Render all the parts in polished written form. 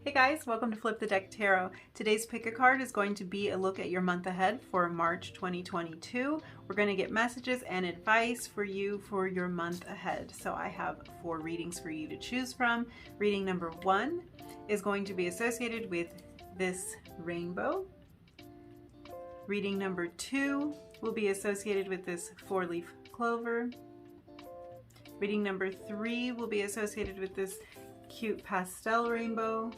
Hey guys, welcome to Flip the Deck Tarot. Today's pick a card is going to be a look at your month ahead for March 2022. We're going to get messages and advice for you for your month ahead. So I have 4 readings for you to choose from. Reading number 1 is going to be associated with this rainbow. Reading number 2 will be associated with this 4-leaf clover. Reading number 3 will be associated with this cute pastel rainbow.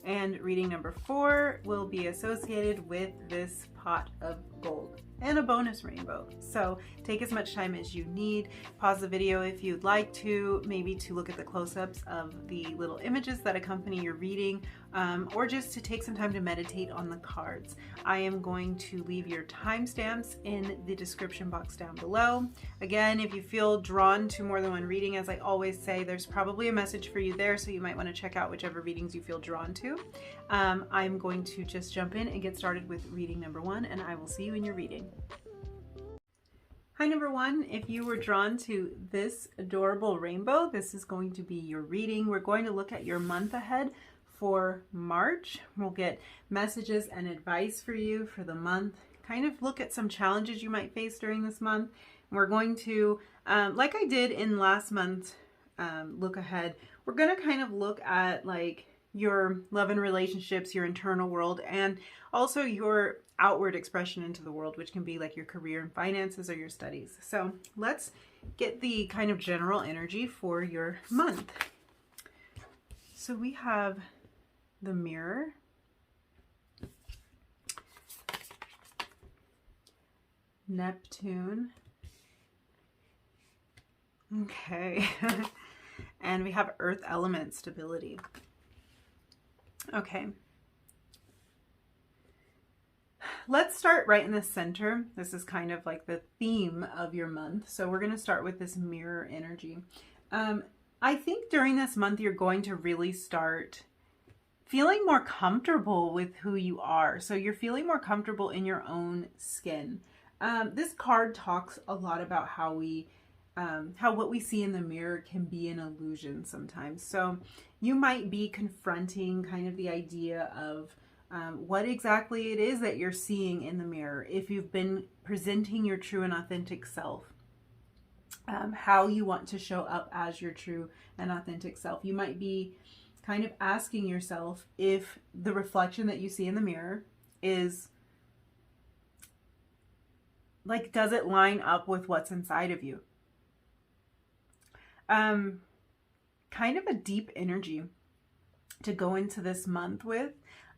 And reading number 4 will be associated with this pot of gold and a bonus rainbow. So take as much time as you need. Pause the video if you'd like to, maybe to look at the close-ups of the little images that accompany your reading, or just to take some time to meditate on the cards. I am going to leave your timestamps in the description box down below. Again, if you feel drawn to more than one reading, as I always say, there's probably a message for you there, so you might want to check out whichever readings you feel drawn to. I'm going to just jump in and get started with reading number 1, and I will see you in your reading. Hi, number 1. If you were drawn to this adorable rainbow, this is going to be your reading. We're going to look at your month ahead for March. We'll get messages and advice for you for the month. Kind of look at some challenges you might face during this month. We're going to, like I did in last month's look ahead, we're going to kind of look at like your love and relationships, your internal world, and also your outward expression into the world, which can be like your career and finances or your studies. So let's get the kind of general energy for your month. So we have the Mirror, Neptune, okay, and we have Earth element stability. Okay, let's start right in the center. This is kind of like the theme of your month. So we're going to start with this Mirror energy. I think during this month, you're going to really start feeling more comfortable with who you are. So you're feeling more comfortable in your own skin. This card talks a lot about how what we see in the mirror can be an illusion sometimes. So you might be confronting kind of the idea of what exactly it is that you're seeing in the mirror. If you've been presenting your true and authentic self, how you want to show up as your true and authentic self. You might be kind of asking yourself if the reflection that you see in the mirror is like, does it line up with what's inside of you? Kind of a deep energy to go into this month with.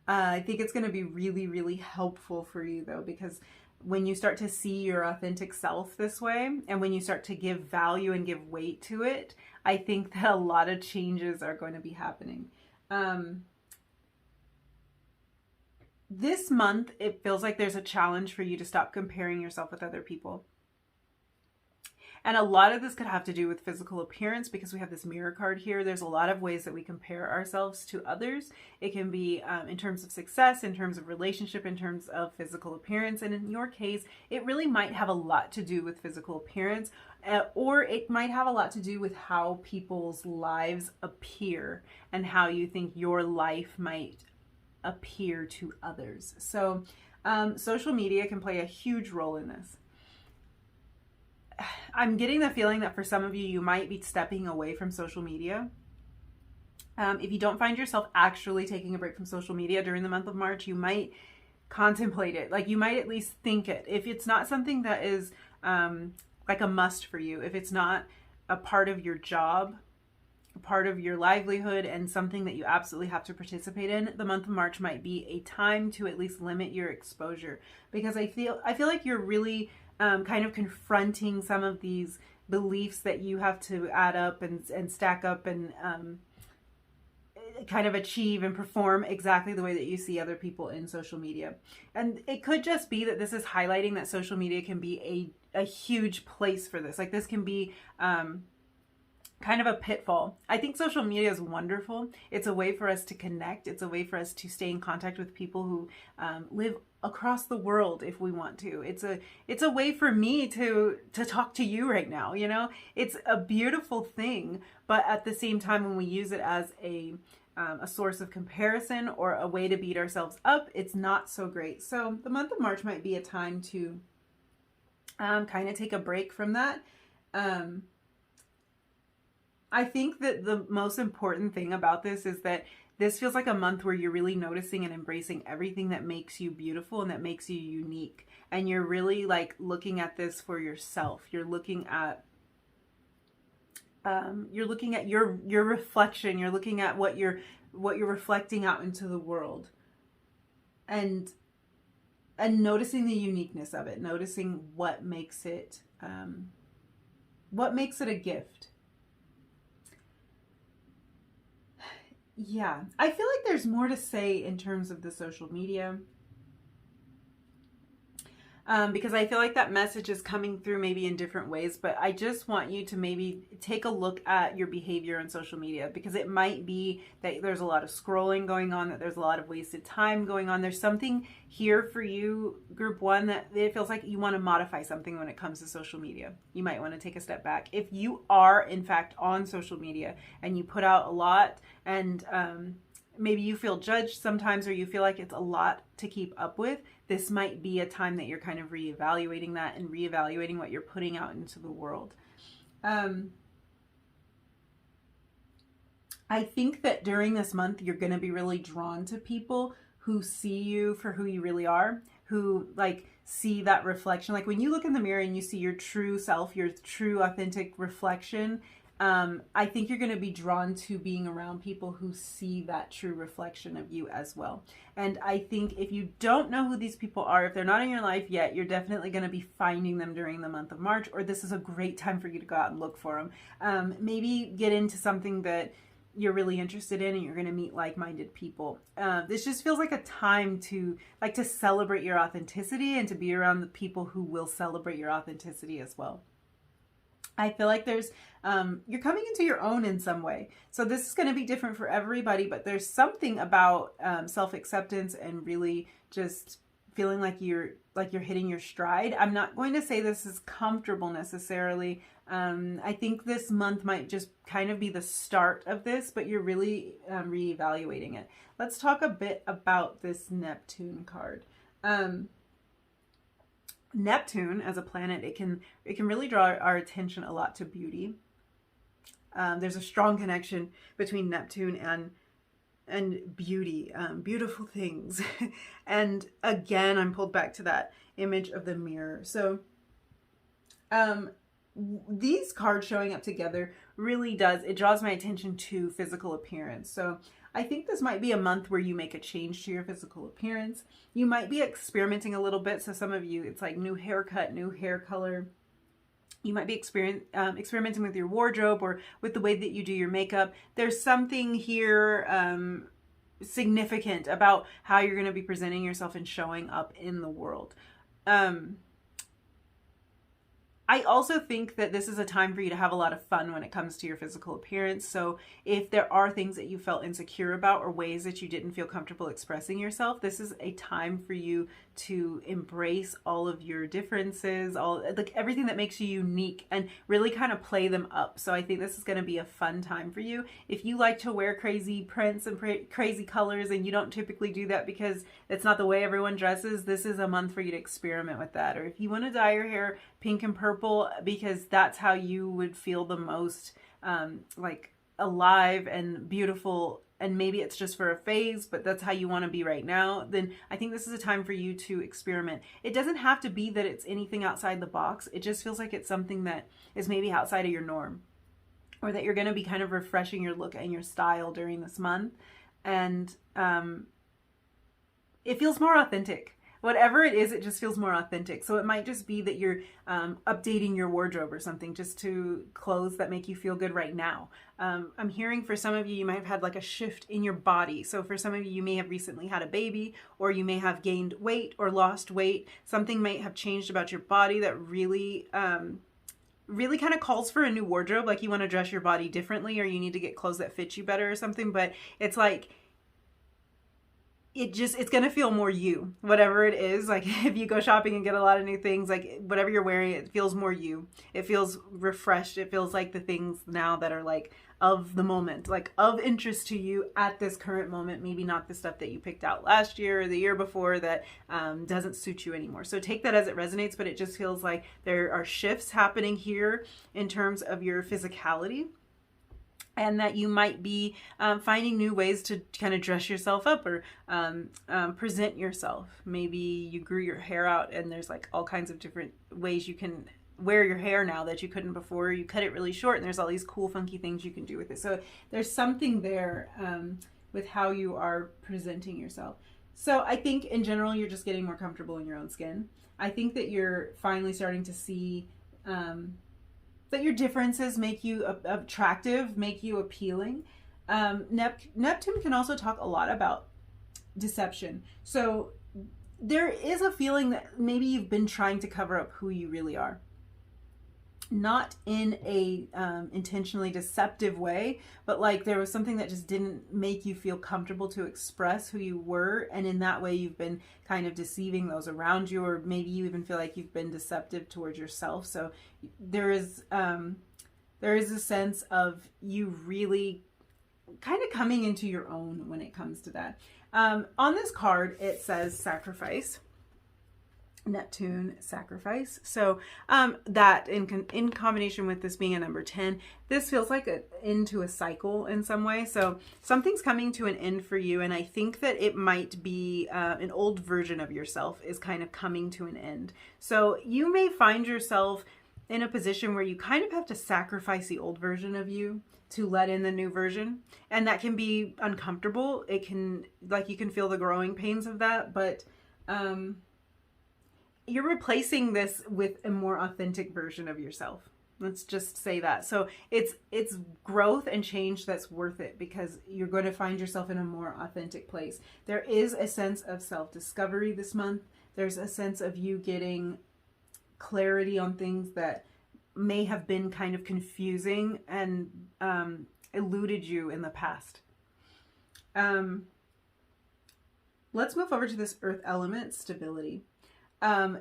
I think it's going to be really, really helpful for you though, because when you start to see your authentic self this way, and when you start to give value and give weight to it, I think that a lot of changes are going to be happening. This month, it feels like there's a challenge for you to stop comparing yourself with other people. And a lot of this could have to do with physical appearance, because we have this Mirror card here. There's a lot of ways that we compare ourselves to others. It can be in terms of success, in terms of relationship, in terms of physical appearance. And in your case, it really might have a lot to do with physical appearance, or it might have a lot to do with how people's lives appear and how you think your life might appear to others. So social media can play a huge role in this. I'm getting the feeling that for some of you, you might be stepping away from social media. If you don't find yourself actually taking a break from social media during the month of March, you might contemplate it. Like, you might at least think it. If it's not something that is like a must for you, if it's not a part of your job, a part of your livelihood, and something that you absolutely have to participate in, the month of March might be a time to at least limit your exposure. Because I feel like you're really kind of confronting some of these beliefs that you have to add up and stack up and kind of achieve and perform exactly the way that you see other people in social media. And it could just be that this is highlighting that social media can be a huge place for this. Like, this can be kind of a pitfall. I think social media is wonderful. It's a way for us to connect. It's a way for us to stay in contact with people who live across the world if we want to. It's a way for me to talk to you right now, you know? It's a beautiful thing, but at the same time, when we use it as a a source of comparison or a way to beat ourselves up, it's not so great. So the month of March might be a time to kind of take a break from that. I think that the most important thing about this is that this feels like a month where you're really noticing and embracing everything that makes you beautiful and that makes you unique. And you're really like looking at this for yourself. You're looking at your reflection. You're looking at what you're reflecting out into the world, and noticing the uniqueness of it, noticing what makes it a gift. Yeah, I feel like there's more to say in terms of the social media. Because I feel like that message is coming through maybe in different ways, but I just want you to maybe take a look at your behavior on social media, because it might be that there's a lot of scrolling going on, that there's a lot of wasted time going on. There's something here for you, group one, that it feels like you want to modify something when it comes to social media. You might want to take a step back. If you are, in fact, on social media and you put out a lot, and maybe you feel judged sometimes, or you feel like it's a lot to keep up with, this might be a time that you're kind of reevaluating that and reevaluating what you're putting out into the world. I think that during this month, you're going to be really drawn to people who see you for who you really are, who like see that reflection. Like when you look in the mirror and you see your true self, your true authentic reflection, I think you're going to be drawn to being around people who see that true reflection of you as well. And I think if you don't know who these people are, if they're not in your life yet, you're definitely going to be finding them during the month of March, or this is a great time for you to go out and look for them. Maybe get into something that you're really interested in and you're going to meet like-minded people. This just feels like a time to celebrate your authenticity and to be around the people who will celebrate your authenticity as well. I feel like there's, you're coming into your own in some way. So this is going to be different for everybody, but there's something about self-acceptance and really just feeling like you're hitting your stride. I'm not going to say this is comfortable necessarily. I think this month might just kind of be the start of this, but you're really reevaluating it. Let's talk a bit about this Neptune card. Neptune as a planet, it can really draw our attention a lot to beauty. There's a strong connection between Neptune and beauty, beautiful things. And again, I'm pulled back to that image of the mirror. So these cards showing up together really it draws my attention to physical appearance. So I think this might be a month where you make a change to your physical appearance. You might be experimenting a little bit. So some of you, it's like new haircut, new hair color. You might be experimenting with your wardrobe or with the way that you do your makeup. There's something here significant about how you're going to be presenting yourself and showing up in the world. I also think that this is a time for you to have a lot of fun when it comes to your physical appearance. So if there are things that you felt insecure about or ways that you didn't feel comfortable expressing yourself, this is a time for you to embrace all of your differences, everything that makes you unique, and really kind of play them up. So I think this is going to be a fun time for you. If you like to wear crazy prints and crazy colors and you don't typically do that because it's not the way everyone dresses, this is a month for you to experiment with that. Or if you want to dye your hair pink and purple because that's how you would feel the most alive and beautiful, and maybe it's just for a phase, but that's how you want to be right now, then I think this is a time for you to experiment. It doesn't have to be that it's anything outside the box. It just feels like it's something that is maybe outside of your norm, or that you're going to be kind of refreshing your look and your style during this month. And it feels more authentic. Whatever it is, it just feels more authentic. So it might just be that you're updating your wardrobe or something just to clothes that make you feel good right now. I'm hearing for some of you, you might have had like a shift in your body. So for some of you, you may have recently had a baby, or you may have gained weight or lost weight. Something might have changed about your body that really kind of calls for a new wardrobe. Like you want to dress your body differently, or you need to get clothes that fit you better or something. But it's like, it's going to feel more you, whatever it is. Like if you go shopping and get a lot of new things, like whatever you're wearing, it feels more you. It feels refreshed. It feels like the things now that are like of the moment, like of interest to you at this current moment, maybe not the stuff that you picked out last year or the year before that doesn't suit you anymore. So take that as it resonates, but it just feels like there are shifts happening here in terms of your physicality, and that you might be finding new ways to kind of dress yourself up or present yourself. Maybe you grew your hair out and there's like all kinds of different ways you can wear your hair now that you couldn't before. You cut it really short and there's all these cool funky things you can do with it. So there's something there with how you are presenting yourself. So I think in general you're just getting more comfortable in your own skin. I think that you're finally starting to see that your differences make you attractive, make you appealing. Neptune can also talk a lot about deception. So there is a feeling that maybe you've been trying to cover up who you really are. Not in a intentionally deceptive way, but like there was something that just didn't make you feel comfortable to express who you were, and in that way you've been kind of deceiving those around you, or maybe you even feel like you've been deceptive towards yourself. So there is a sense of you really kind of coming into your own when it comes to that. On this card it says sacrifice. Neptune, sacrifice. So that in combination with this being a number 10, this feels like an end to a cycle in some way. So something's coming to an end for you, and I think that it might be an old version of yourself is kind of coming to an end. So you may find yourself in a position where you kind of have to sacrifice the old version of you to let in the new version, and that can be uncomfortable. It can, like, you can feel the growing pains of that, but you're replacing this with a more authentic version of yourself. Let's just say that. So it's growth and change that's worth it, because you're going to find yourself in a more authentic place. There is a sense of self-discovery this month. There's a sense of you getting clarity on things that may have been kind of confusing and eluded you in the past. Let's move over to this earth element, stability.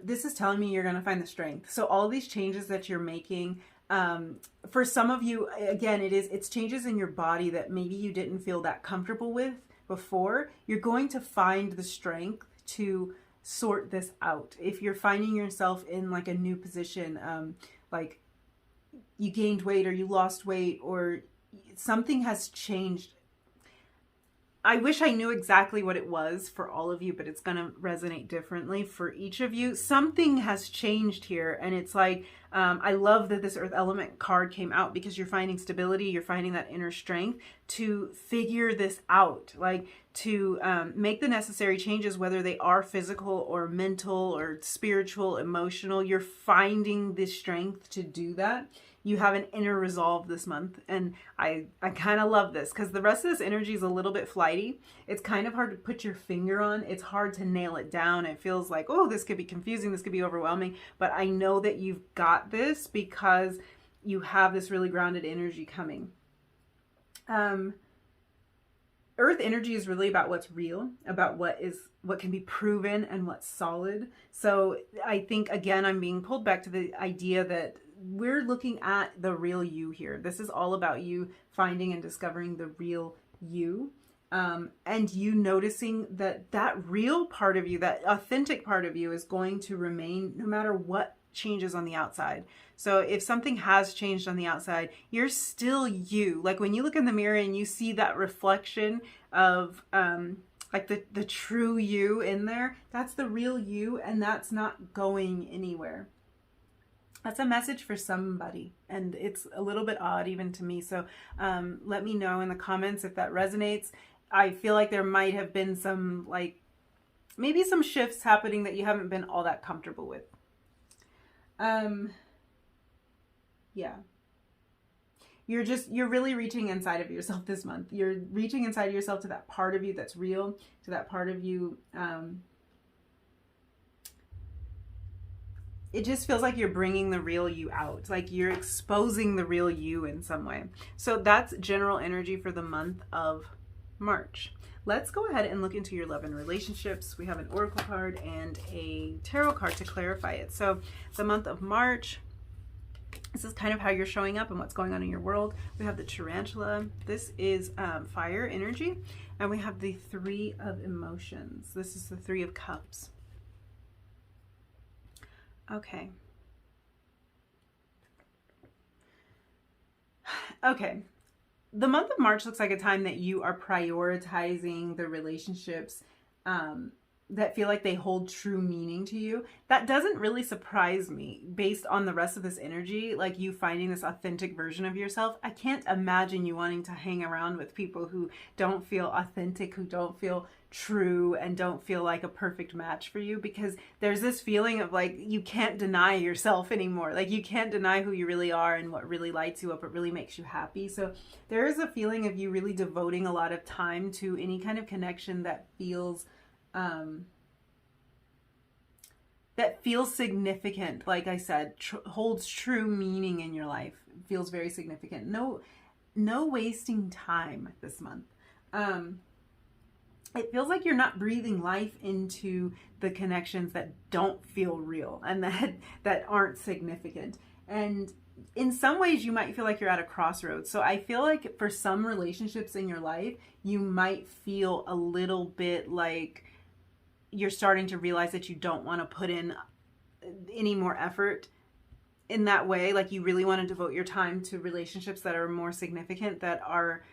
This is telling me you're going to find the strength. So all these changes that you're making, for some of you, again, it's changes in your body that maybe you didn't feel that comfortable with before. You're going to find the strength to sort this out. If you're finding yourself in like a new position, like you gained weight or you lost weight or something has changed. I wish I knew exactly what it was for all of you, but it's going to resonate differently for each of you. Something has changed here, and it's like, I love that this earth element card came out, because you're finding stability, you're finding that inner strength to figure this out, like to make the necessary changes, whether they are physical or mental or spiritual, emotional. You're finding the strength to do that. You have an inner resolve this month, and I kind of love this, because the rest of this energy is a little bit flighty. It's kind of hard to put your finger on. It's hard to nail it down. It feels like, oh, this could be confusing, this could be overwhelming, but I know that you've got this because you have this really grounded energy coming. Earth energy is really about what's real, about what can be proven and what's solid. So I think, again, I'm being pulled back to the idea that we're looking at the real you here. This is all about you finding and discovering the real you, and you noticing that real part of you, that authentic part of you, is going to remain no matter what changes on the outside. So if something has changed on the outside, you're still you. Like when you look in the mirror and you see that reflection of like the true you in there, that's the real you, and that's not going anywhere. That's a message for somebody, and it's a little bit odd even to me. So let me know in the comments if that resonates. I feel like there might have been some, like, maybe some shifts happening that you haven't been all that comfortable with. Yeah. You're really reaching inside of yourself this month. You're reaching inside of yourself to that part of you that's real, to that part of you, it just feels like you're bringing the real you out, like you're exposing the real you in some way. So that's general energy for the month of March. let's go ahead and look into your love and relationships. We have an oracle card and a tarot card to clarify it. So the month of March, this is kind of how you're showing up and what's going on in your world. We have the tarantula. This is fire energy. And we have the Three of Emotions. This is the Three of Cups. Okay. Okay. The month of March looks like a time that you are prioritizing the relationships that feel like they hold true meaning to you. That doesn't really surprise me based on the rest of this energy, like you finding this authentic version of yourself. I can't imagine you wanting to hang around with people who don't feel authentic, who don't feel true, and don't feel like a perfect match for you, because there's this feeling of like you can't deny yourself anymore. Like you can't deny who you really are and what really lights you up, what really makes you happy. So there is a feeling of you really devoting a lot of time to any kind of connection that feels significant. Like I said, holds true meaning in your life, feels very significant. No wasting time this month. It feels like you're not breathing life into the connections that don't feel real and that aren't significant. And in some ways you might feel like you're at a crossroads. So I feel like for some relationships in your life, you might feel a little bit like you're starting to realize that you don't want to put in any more effort in that way. Like you really want to devote your time to relationships that are more significant, that are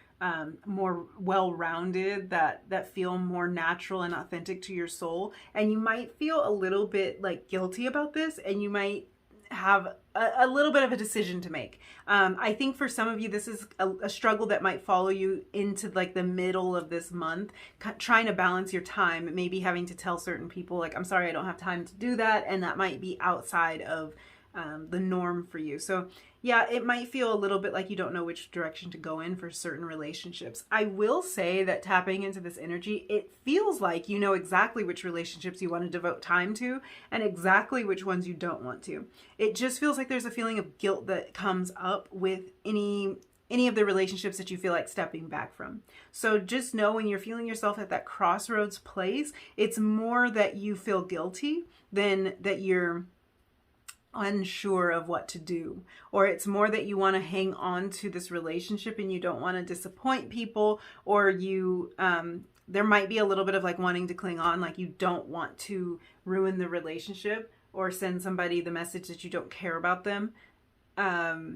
more well-rounded, that feel more natural and authentic to your soul. And you might feel a little bit like guilty about this, and you might have a little bit of a decision to make. I think for some of you, this is a struggle that might follow you into like the middle of this month, trying to balance your time, maybe having to tell certain people like, I'm sorry, I don't have time to do that. And that might be outside of the norm for you. So yeah, it might feel a little bit like you don't know which direction to go in for certain relationships. I will say that tapping into this energy, it feels like you know exactly which relationships you want to devote time to and exactly which ones you don't want to. It just feels like there's a feeling of guilt that comes up with any of the relationships that you feel like stepping back from. So just know when you're feeling yourself at that crossroads place, it's more that you feel guilty than that you're unsure of what to do, or it's more that you want to hang on to this relationship and you don't want to disappoint people, or you there might be a little bit of like wanting to cling on, like you don't want to ruin the relationship or send somebody the message that you don't care about them, but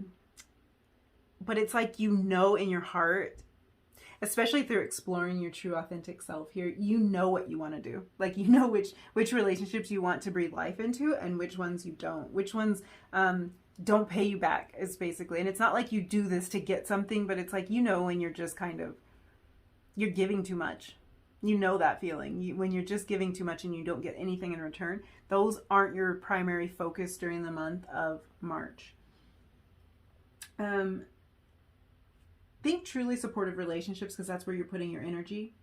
it's like, you know, in your heart, especially through exploring your true authentic self here, you know what you want to do. Like, you know which relationships you want to breathe life into and which ones you don't. Which ones don't pay you back, is basically. And it's not like you do this to get something, but it's like, you know, when you're just kind of, you're giving too much. You know that feeling. When you're just giving too much and you don't get anything in return, those aren't your primary focus during the month of March. Think truly supportive relationships, because that's where you're putting your energy.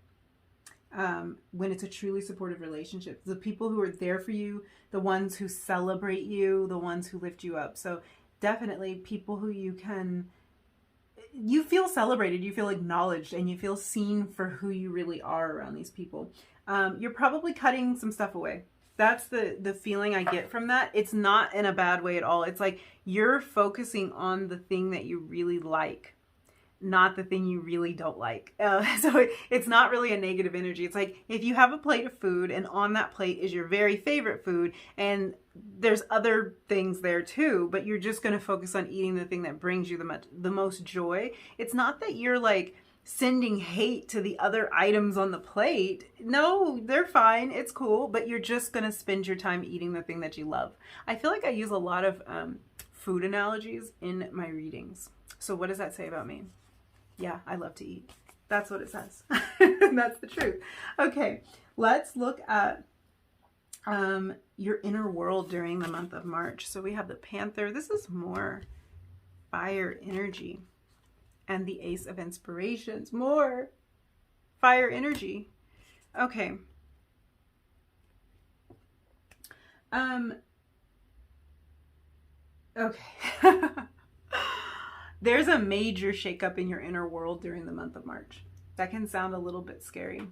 When it's a truly supportive relationship, the people who are there for you, the ones who celebrate you, the ones who lift you up. So definitely people who you feel celebrated, you feel acknowledged, and you feel seen for who you really are around these people. You're probably cutting some stuff away. That's the feeling I get from that. It's not in a bad way at all. It's like you're focusing on the thing that you really like, not the thing you really don't like. So it's not really a negative energy. It's like if you have a plate of food and on that plate is your very favorite food, and there's other things there too, but you're just going to focus on eating the thing that brings you the most joy. It's not that you're like sending hate to the other items on the plate. No, they're fine. It's cool. But you're just going to spend your time eating the thing that you love. I feel like I use a lot of food analogies in my readings. So what does that say about me? Yeah, I love to eat. That's what it says. That's the truth. Okay, let's look at your inner world during the month of March. So we have the Panther. This is more fire energy. And the Ace of Inspirations. More fire energy. Okay. Okay. There's a major shakeup in your inner world during the month of March. That can sound a little bit scary.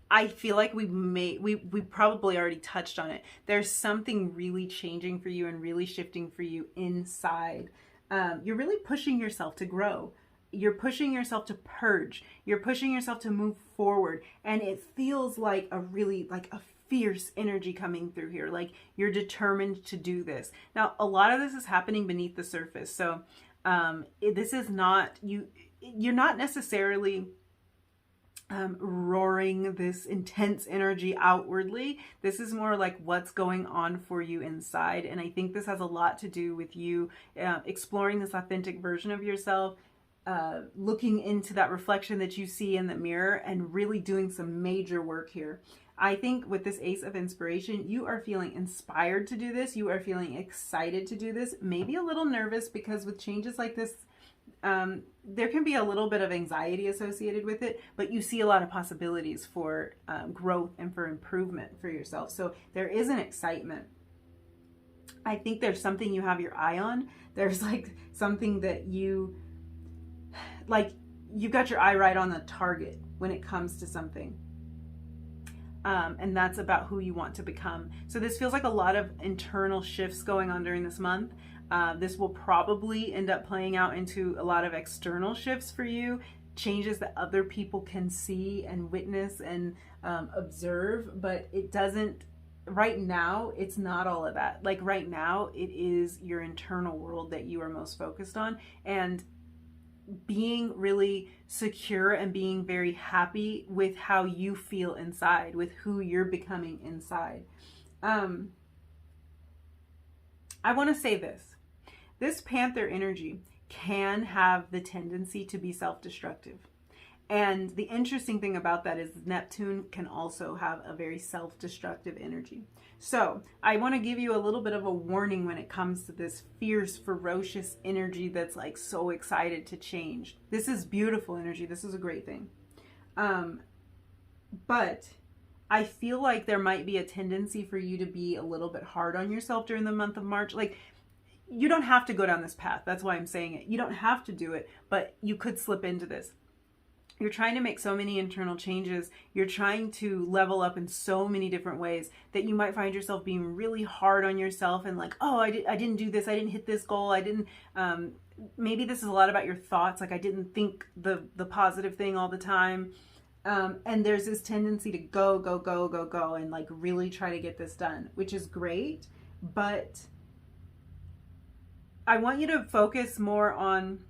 I feel like we probably already touched on it. There's something really changing for you and really shifting for you inside. You're really pushing yourself to grow. You're pushing yourself to purge. You're pushing yourself to move forward. And it feels like a fierce energy coming through here. Like you're determined to do this. Now, a lot of this is happening beneath the surface. So this is not, you're not necessarily roaring this intense energy outwardly. This is more like what's going on for you inside. And I think this has a lot to do with you exploring this authentic version of yourself, looking into that reflection that you see in the mirror and really doing some major work here. I think with this Ace of Inspiration, you are feeling inspired to do this. You are feeling excited to do this, maybe a little nervous, because with changes like this, there can be a little bit of anxiety associated with it, but you see a lot of possibilities for growth and for improvement for yourself. So there is an excitement. I think there's something you have your eye on. There's like something that you've got your eye right on the target when it comes to something. And that's about who you want to become. So this feels like a lot of internal shifts going on during this month. This will probably end up playing out into a lot of external shifts for you, changes that other people can see and witness and observe, but it doesn't, right now, it's not all of that. Like right now, it is your internal world that you are most focused on, and being really secure and being very happy with how you feel inside, with who you're becoming inside. I want to say this Panther energy can have the tendency to be self-destructive. And the interesting thing about that is Neptune can also have a very self-destructive energy. So I want to give you a little bit of a warning when it comes to this fierce, ferocious energy that's like so excited to change. This is beautiful energy. This is a great thing. But I feel like there might be a tendency for you to be a little bit hard on yourself during the month of March. Like, you don't have to go down this path. That's why I'm saying it. You don't have to do it, but you could slip into this. You're trying to make so many internal changes. You're trying to level up in so many different ways that you might find yourself being really hard on yourself and like, oh, I didn't do this. I didn't hit this goal. I didn't, maybe this is a lot about your thoughts. Like I didn't think the positive thing all the time. And there's this tendency to go and like really try to get this done, which is great. But I want you to focus more on,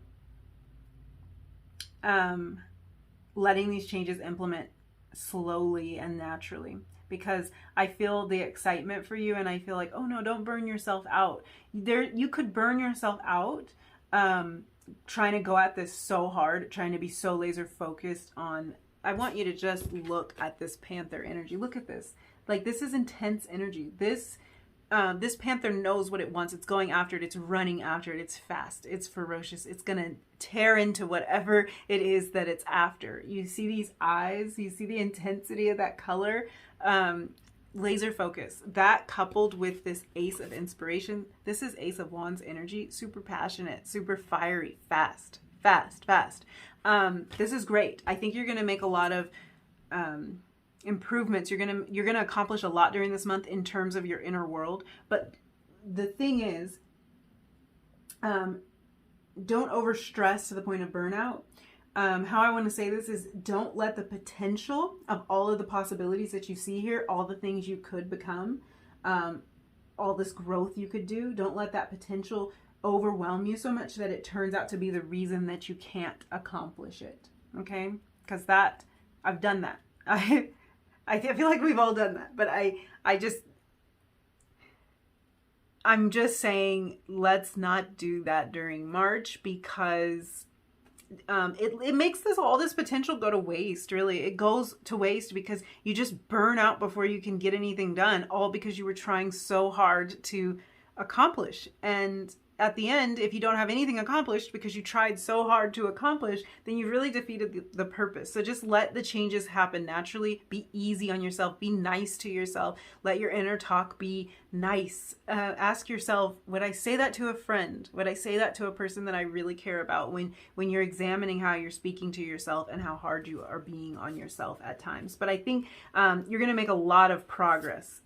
letting these changes implement slowly and naturally, because I feel the excitement for you and I feel like, oh no, don't burn yourself out. You could burn yourself out trying to go at this so hard, trying to be so laser focused on, I want you to just look at this Panther energy. Look at this. Like this is intense energy. This Panther knows what it wants. It's going after it. It's running after it. It's fast. It's ferocious. It's going to tear into whatever it is that it's after. You see these eyes. You see the intensity of that color. Laser focus. That coupled with this Ace of Inspiration. This is Ace of Wands energy. Super passionate. Super fiery. Fast. This is great. I think you're going to make a lot of improvements. You're gonna accomplish a lot during this month in terms of your inner world. But the thing is, don't overstress to the point of burnout. How I want to say this is, don't let the potential of all of the possibilities that you see here, all the things you could become, all this growth you could do, don't let that potential overwhelm you so much that it turns out to be the reason that you can't accomplish it. Okay? Because I've done that. I feel like we've all done that, but I'm just saying, let's not do that during March, because it makes all this potential go to waste. Really, it goes to waste because you just burn out before you can get anything done, all because you were trying so hard to accomplish. And at the end, if you don't have anything accomplished because you tried so hard to accomplish, then you really defeated the purpose. So just let the changes happen naturally. Be easy on yourself. Be nice to yourself. Let your inner talk be nice. Ask yourself, would I say that to a friend? Would I say that to a person that I really care about, when you're examining how you're speaking to yourself and how hard you are being on yourself at times? But I think you're going to make a lot of progress.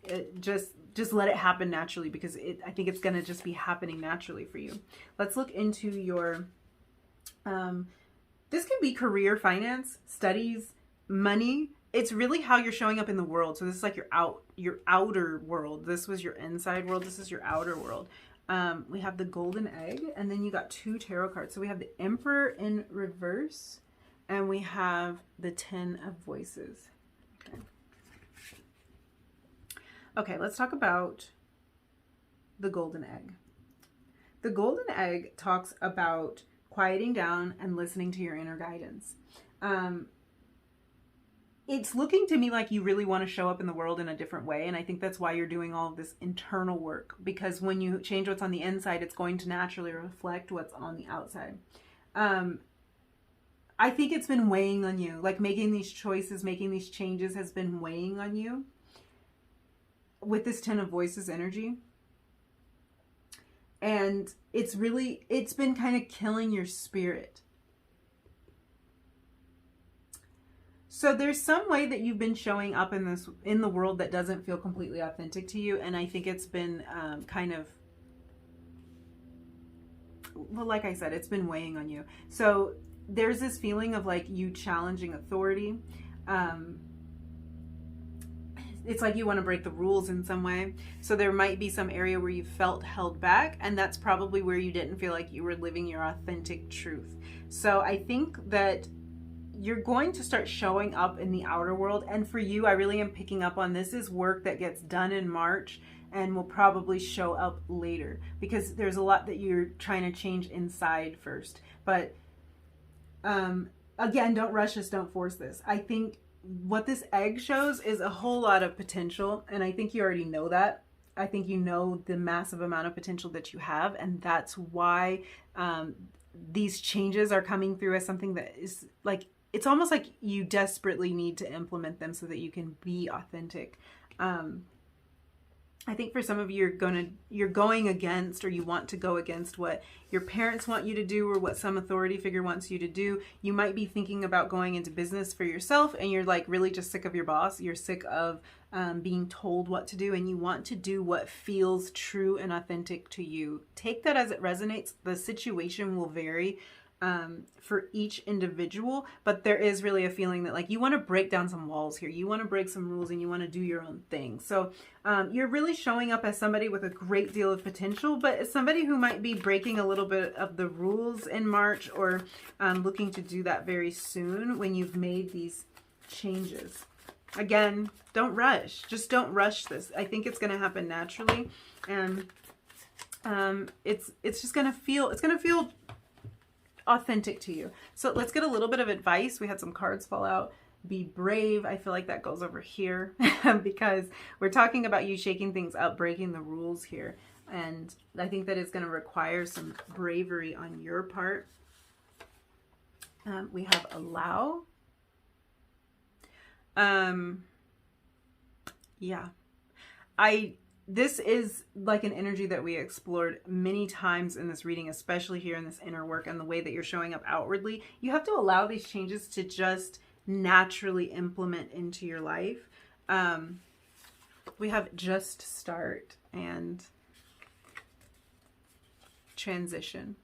Just let it happen naturally, because I think it's going to just be happening naturally for you. Let's look into your, this can be career, finance, studies, money. It's really how you're showing up in the world. So this is like your outer world. This was your inside world. This is your outer world. We have the golden egg, and then you got 2 tarot cards. So we have the Emperor in reverse, and we have the 10 of Voices. Okay, let's talk about the golden egg. The golden egg talks about quieting down and listening to your inner guidance. It's looking to me like you really want to show up in the world in a different way, and I think that's why you're doing all of this internal work, because when you change what's on the inside, it's going to naturally reflect what's on the outside. I think it's been weighing on you, like making these choices, making these changes has been weighing on you with this 10 of Voices energy. And it's been kind of killing your spirit. So there's some way that you've been showing up in the world that doesn't feel completely authentic to you. And I think it's been kind of, well, like I said, it's been weighing on you. So there's this feeling of like you challenging authority. It's like you want to break the rules in some way. So there might be some area where you felt held back, and that's probably where you didn't feel like you were living your authentic truth. So I think that you're going to start showing up in the outer world. And for you, I really am picking up on this is work that gets done in March and will probably show up later, because there's a lot that you're trying to change inside first. But again, don't rush this, don't force this. I think what this egg shows is a whole lot of potential, and I think you already know that. I think you know the massive amount of potential that you have, and that's why these changes are coming through as something that is like, it's almost like you desperately need to implement them so that you can be authentic. I think for some of you, you're going against, or you want to go against what your parents want you to do, or what some authority figure wants you to do. You might be thinking about going into business for yourself, and you're like really just sick of your boss. You're sick of being told what to do, and you want to do what feels true and authentic to you. Take that as it resonates. The situation will vary for each individual, but there is really a feeling that like you want to break down some walls here. You want to break some rules, and you want to do your own thing. So you're really showing up as somebody with a great deal of potential, but as somebody who might be breaking a little bit of the rules in March, or looking to do that very soon when you've made these changes. Again, don't rush. Just don't rush this. I think it's going to happen naturally, and it's just going to feel, authentic to you. So let's get a little bit of advice. We had some cards fall out. Be brave. I feel like that goes over here because we're talking about you shaking things up, breaking the rules here. And I think that it's going to require some bravery on your part. We have allow. Yeah. This is like an energy that we explored many times in this reading, especially here in this inner work and the way that you're showing up outwardly. You have to allow these changes to just naturally implement into your life. We have just start and transition.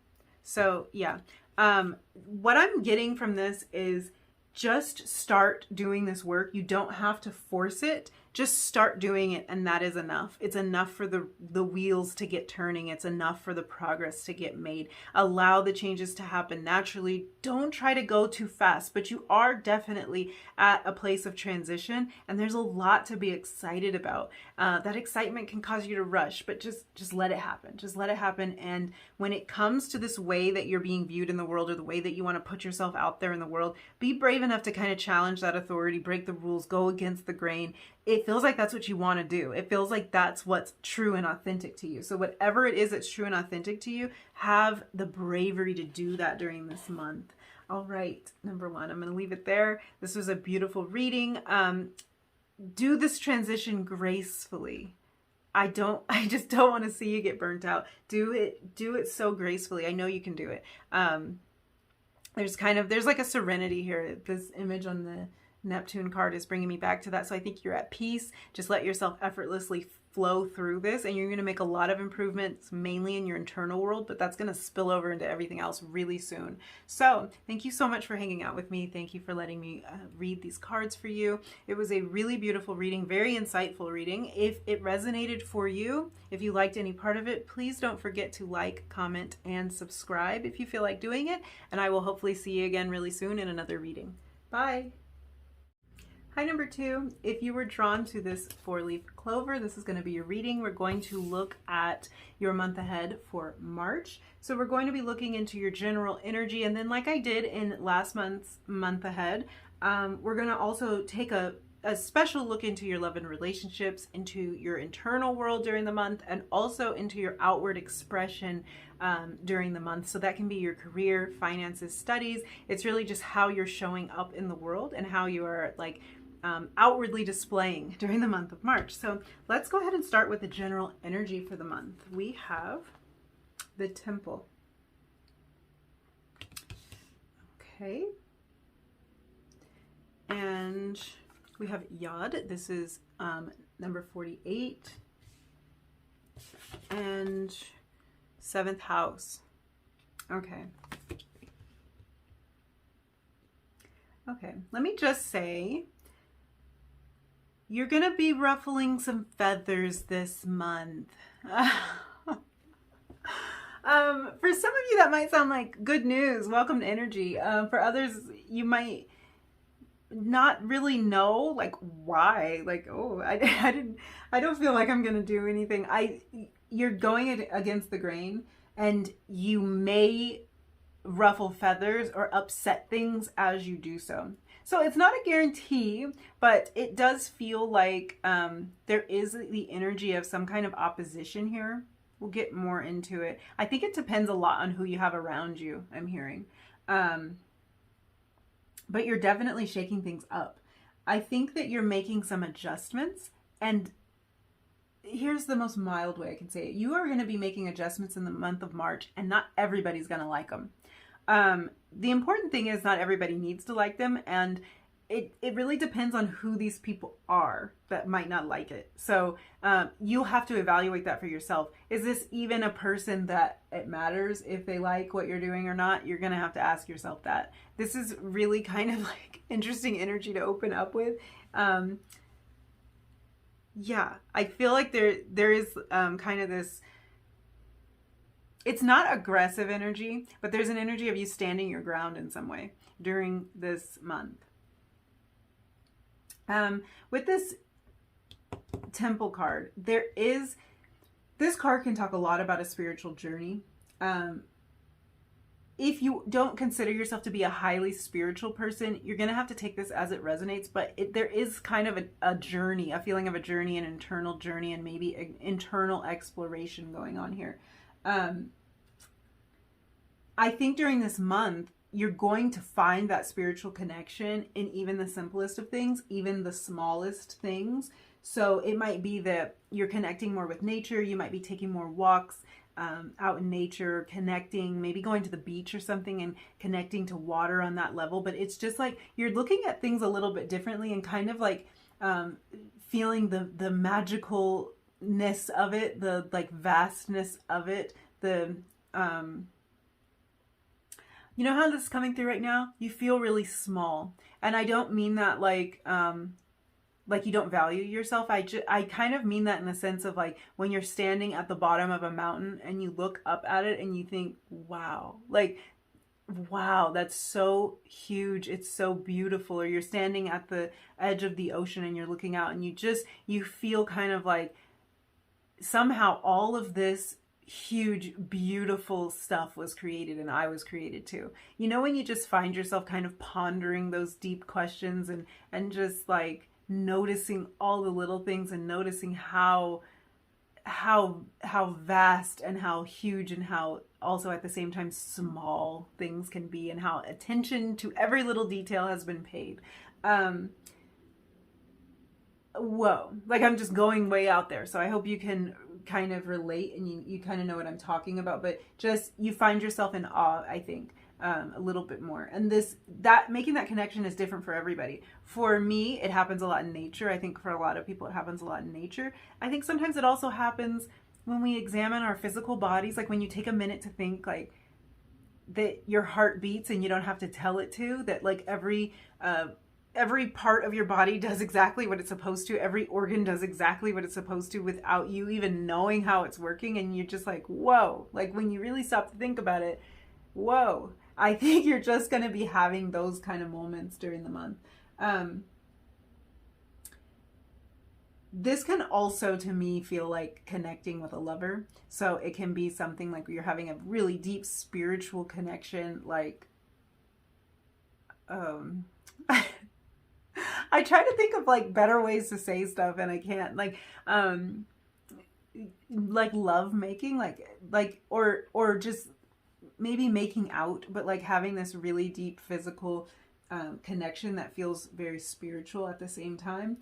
So yeah, what I'm getting from this is just start doing this work. You don't have to force it. Just start doing it, and that is enough. It's enough for the wheels to get turning. It's enough for the progress to get made. Allow the changes to happen naturally. Don't try to go too fast, but you are definitely at a place of transition, and there's a lot to be excited about. That excitement can cause you to rush, but just let it happen. Just let it happen. And when it comes to this way that you're being viewed in the world, or the way that you want to put yourself out there in the world, be brave enough to kind of challenge that authority, break the rules, go against the grain. it feels like that's what you want to do. It feels like that's what's true and authentic to you. So whatever it is that's true and authentic to you, have the bravery to do that during this month. All right, number one, I'm going to leave it there. This was a beautiful reading. Do this transition gracefully. I just don't want to see you get burnt out. Do it so gracefully. I know you can do it. There's like a serenity here. This image on the Neptune card is bringing me back to that. So I think you're at peace. Just let yourself effortlessly flow through this, and you're going to make a lot of improvements, mainly in your internal world, but that's going to spill over into everything else really soon. So thank you so much for hanging out with me. Thank you for letting me read these cards for you. It was a really beautiful reading, very insightful reading. If it resonated for you, if you liked any part of it, please don't forget to like, comment, and subscribe if you feel like doing it. And I will hopefully see you again really soon in another reading. Bye. Hi, number two. If you were drawn to this 4-leaf clover, this is going to be your reading. We're going to look at your month ahead for March. So we're going to be looking into your general energy. And then like I did in last month's month ahead, we're going to also take a special look into your love and relationships, into your internal world during the month, and also into your outward expression during the month. So that can be your career, finances, studies. It's really just how you're showing up in the world and how you are like outwardly displaying during the month of March. So let's go ahead and start with the general energy for the month. We have the Temple. Okay. And we have Yod. This is number 48. And 7th house. Okay. Okay, let me just say, you're going to be ruffling some feathers this month. For some of you, that might sound like good news. Welcome to energy. For others, you might not really know, like, why. Like, oh, I don't feel like I'm going to do anything. You're going against the grain, and you may ruffle feathers or upset things as you do so. So it's not a guarantee, but it does feel like there is the energy of some kind of opposition here. We'll get more into it. I think it depends a lot on who you have around you, I'm hearing. But you're definitely shaking things up. I think that you're making some adjustments, and here's the most mild way I can say it. You are going to be making adjustments in the month of March, and not everybody's going to like them. The important thing is not everybody needs to like them, and it really depends on who these people are that might not like it. So you'll have to evaluate that for yourself. Is this even a person that it matters if they like what you're doing or not? You're going to have to ask yourself that. This is really kind of like interesting energy to open up with. Yeah, I feel like there is kind of this, it's not aggressive energy, but there's an energy of you standing your ground in some way during this month. With this Temple card, this card can talk a lot about a spiritual journey. If you don't consider yourself to be a highly spiritual person, you're going to have to take this as it resonates, but there is kind of a journey, a feeling of a journey, an internal journey, and maybe an internal exploration going on here. I think during this month, you're going to find that spiritual connection in even the simplest of things, even the smallest things. So it might be that you're connecting more with nature. You might be taking more walks out in nature, connecting, maybe going to the beach or something and connecting to water on that level. But it's just like you're looking at things a little bit differently and kind of like feeling the magicalness of it, the like vastness of it, you know how this is coming through right now? You feel really small. And I don't mean that like you don't value yourself. I kind of mean that in the sense of like when you're standing at the bottom of a mountain and you look up at it and you think, wow, like, wow, that's so huge. It's so beautiful. Or you're standing at the edge of the ocean and you're looking out and you feel kind of like somehow all of this huge, beautiful stuff was created and I was created too. You know, when you just find yourself kind of pondering those deep questions and just like noticing all the little things and noticing how vast and how huge and how also at the same time small things can be, and how attention to every little detail has been paid. Whoa, like I'm just going way out there, so I hope you can kind of relate and you kind of know what I'm talking about, but just you find yourself in awe, I think, a little bit more. And that making that connection is different for everybody. For me, it happens a lot in nature. I think for a lot of people, it happens a lot in nature. I think sometimes it also happens when we examine our physical bodies, like when you take a minute to think like that your heart beats and you don't have to tell it to, that like every part of your body does exactly what it's supposed to. Every organ does exactly what it's supposed to without you even knowing how it's working. And you're just like, whoa, like when you really stop to think about it, whoa. I think you're just going to be having those kind of moments during the month. This can also, to me, feel like connecting with a lover. So it can be something like you're having a really deep spiritual connection, like, I try to think of like better ways to say stuff and I can't, like love making, or just maybe making out, but like having this really deep physical connection that feels very spiritual at the same time.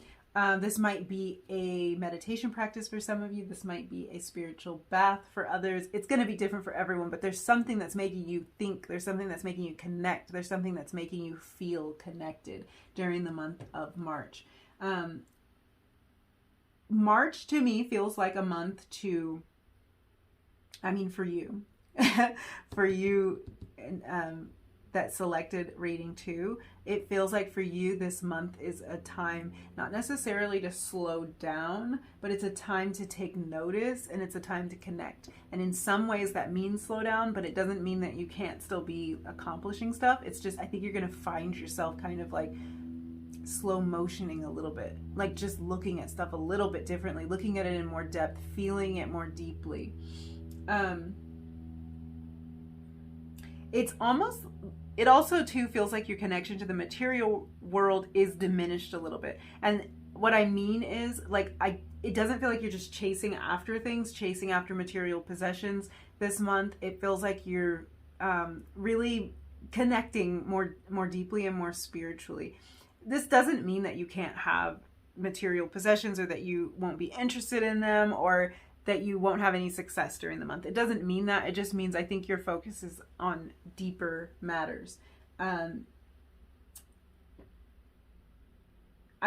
This might be a meditation practice for some of you. This might be a spiritual bath for others. It's going to be different for everyone, but there's something that's making you think. There's something that's making you connect. There's something that's making you feel connected during the month of March. March to me feels like a month to, for you, for you, that selected rating 2, it feels like for you this month is a time not necessarily to slow down, but it's a time to take notice and it's a time to connect. And in some ways that means slow down, but it doesn't mean that you can't still be accomplishing stuff. It's just, I think you're going to find yourself kind of like slow motioning a little bit, like just looking at stuff a little bit differently, looking at it in more depth, feeling it more deeply. It also too feels like your connection to the material world is diminished a little bit. And what I mean is it doesn't feel like you're just chasing after things, chasing after material possessions this month. It feels like you're really connecting more deeply and more spiritually. This doesn't mean that you can't have material possessions or that you won't be interested in them or that you won't have any success during the month. It doesn't mean that. It just means I think your focus is on deeper matters. I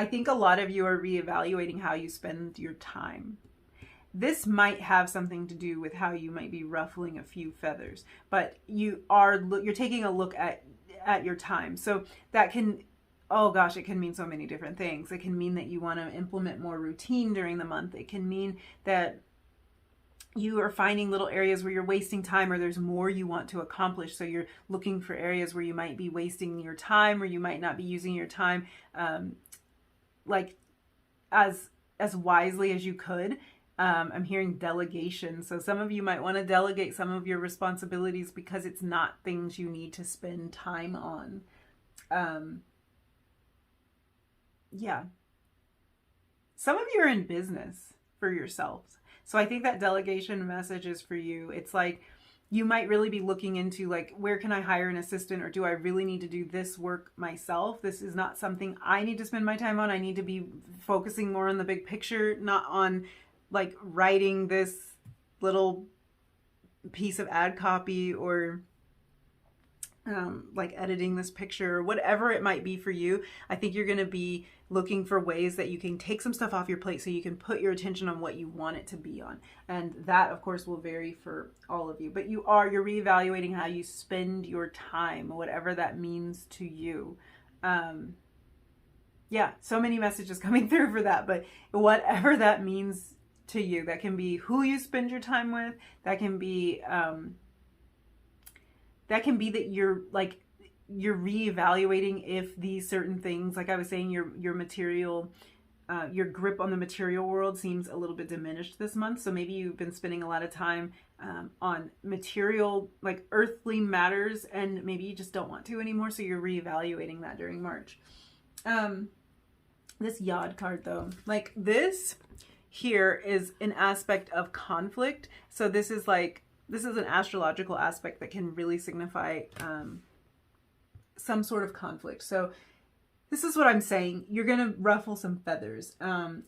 think a lot of you are reevaluating how you spend your time. This might have something to do with how you might be ruffling a few feathers, but you're taking a look at your time. So that can, oh gosh, it can mean so many different things. It can mean that you want to implement more routine during the month. It can mean that you are finding little areas where you're wasting time or there's more you want to accomplish. So you're looking for areas where you might be wasting your time or you might not be using your time as wisely as you could. I'm hearing delegation. So some of you might want to delegate some of your responsibilities because it's not things you need to spend time on. Yeah. Some of you are in business for yourselves. So I think that delegation message is for you. It's like you might really be looking into like, where can I hire an assistant, or do I really need to do this work myself? This is not something I need to spend my time on. I need to be focusing more on the big picture, not on like writing this little piece of ad copy or like editing this picture or whatever it might be for you. I think you're going to be looking for ways that you can take some stuff off your plate so you can put your attention on what you want it to be on. And that of course will vary for all of you, but you're reevaluating how you spend your time, whatever that means to you. Yeah, so many messages coming through for that, but whatever that means to you, that can be who you spend your time with. That can be that you're reevaluating if these certain things, like I was saying, your material, your grip on the material world seems a little bit diminished this month. So maybe you've been spending a lot of time on material, like earthly matters, and maybe you just don't want to anymore. So you're reevaluating that during March. This Yod card though, like this here is an aspect of conflict. So this is an astrological aspect that can really signify some sort of conflict. So this is what I'm saying. You're going to ruffle some feathers.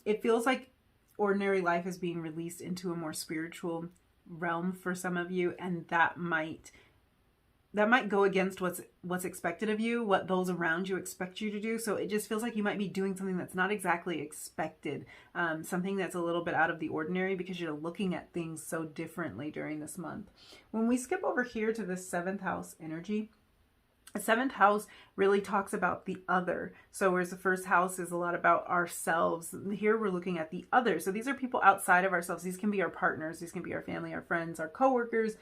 It feels like ordinary life is being released into a more spiritual realm for some of you, and that might go against what's expected of you, what those around you expect you to do. So it just feels like you might be doing something that's not exactly expected, something that's a little bit out of the ordinary because you're looking at things so differently during this month. When we skip over here to the 7th house energy, the 7th house really talks about the other. So whereas the 1st house is a lot about ourselves, here we're looking at the other. So these are people outside of ourselves. These can be our partners. These can be our family, our friends, our coworkers.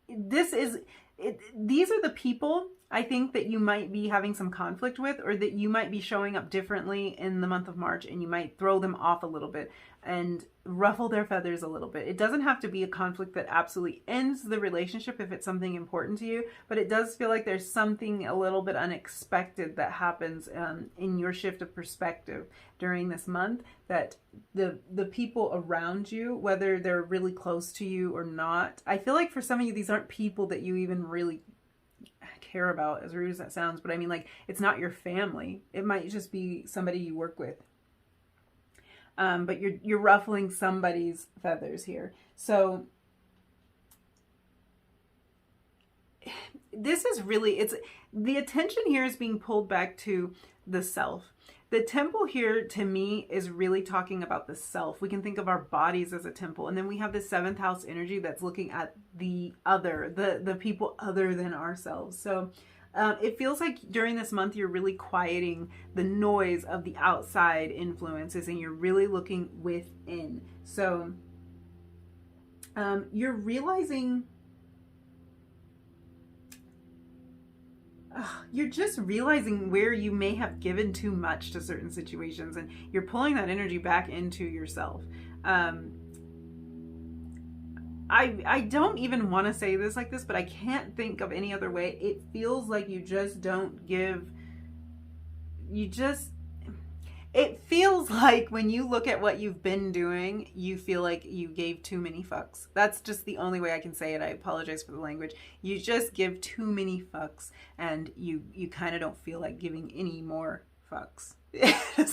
These are the people I think that you might be having some conflict with, or that you might be showing up differently in the month of March, and you might throw them off a little bit and ruffle their feathers a little bit. It doesn't have to be a conflict that absolutely ends the relationship if it's something important to you, but it does feel like there's something a little bit unexpected that happens in your shift of perspective during this month, that the people around you, whether they're really close to you or not, I feel like for some of you, these aren't people that you even really care about, as rude as that sounds, but I mean, like, it's not your family. It might just be somebody you work with. But you're ruffling somebody's feathers here. So this is really, the attention here is being pulled back to the self. The temple here, to me, is really talking about the self. We can think of our bodies as a temple. And then we have the 7th house energy that's looking at the other, the people other than ourselves. So it feels like during this month, you're really quieting the noise of the outside influences, and you're really looking within. So you're realizing, you're just realizing where you may have given too much to certain situations, and you're pulling that energy back into yourself. I don't even want to say this like this, but I can't think of any other way. It feels like you just don't give, it feels like when you look at what you've been doing, you feel like you gave too many fucks. That's just the only way I can say it. I apologize for the language. You just give too many fucks, and you kind of don't feel like giving any more fucks. Does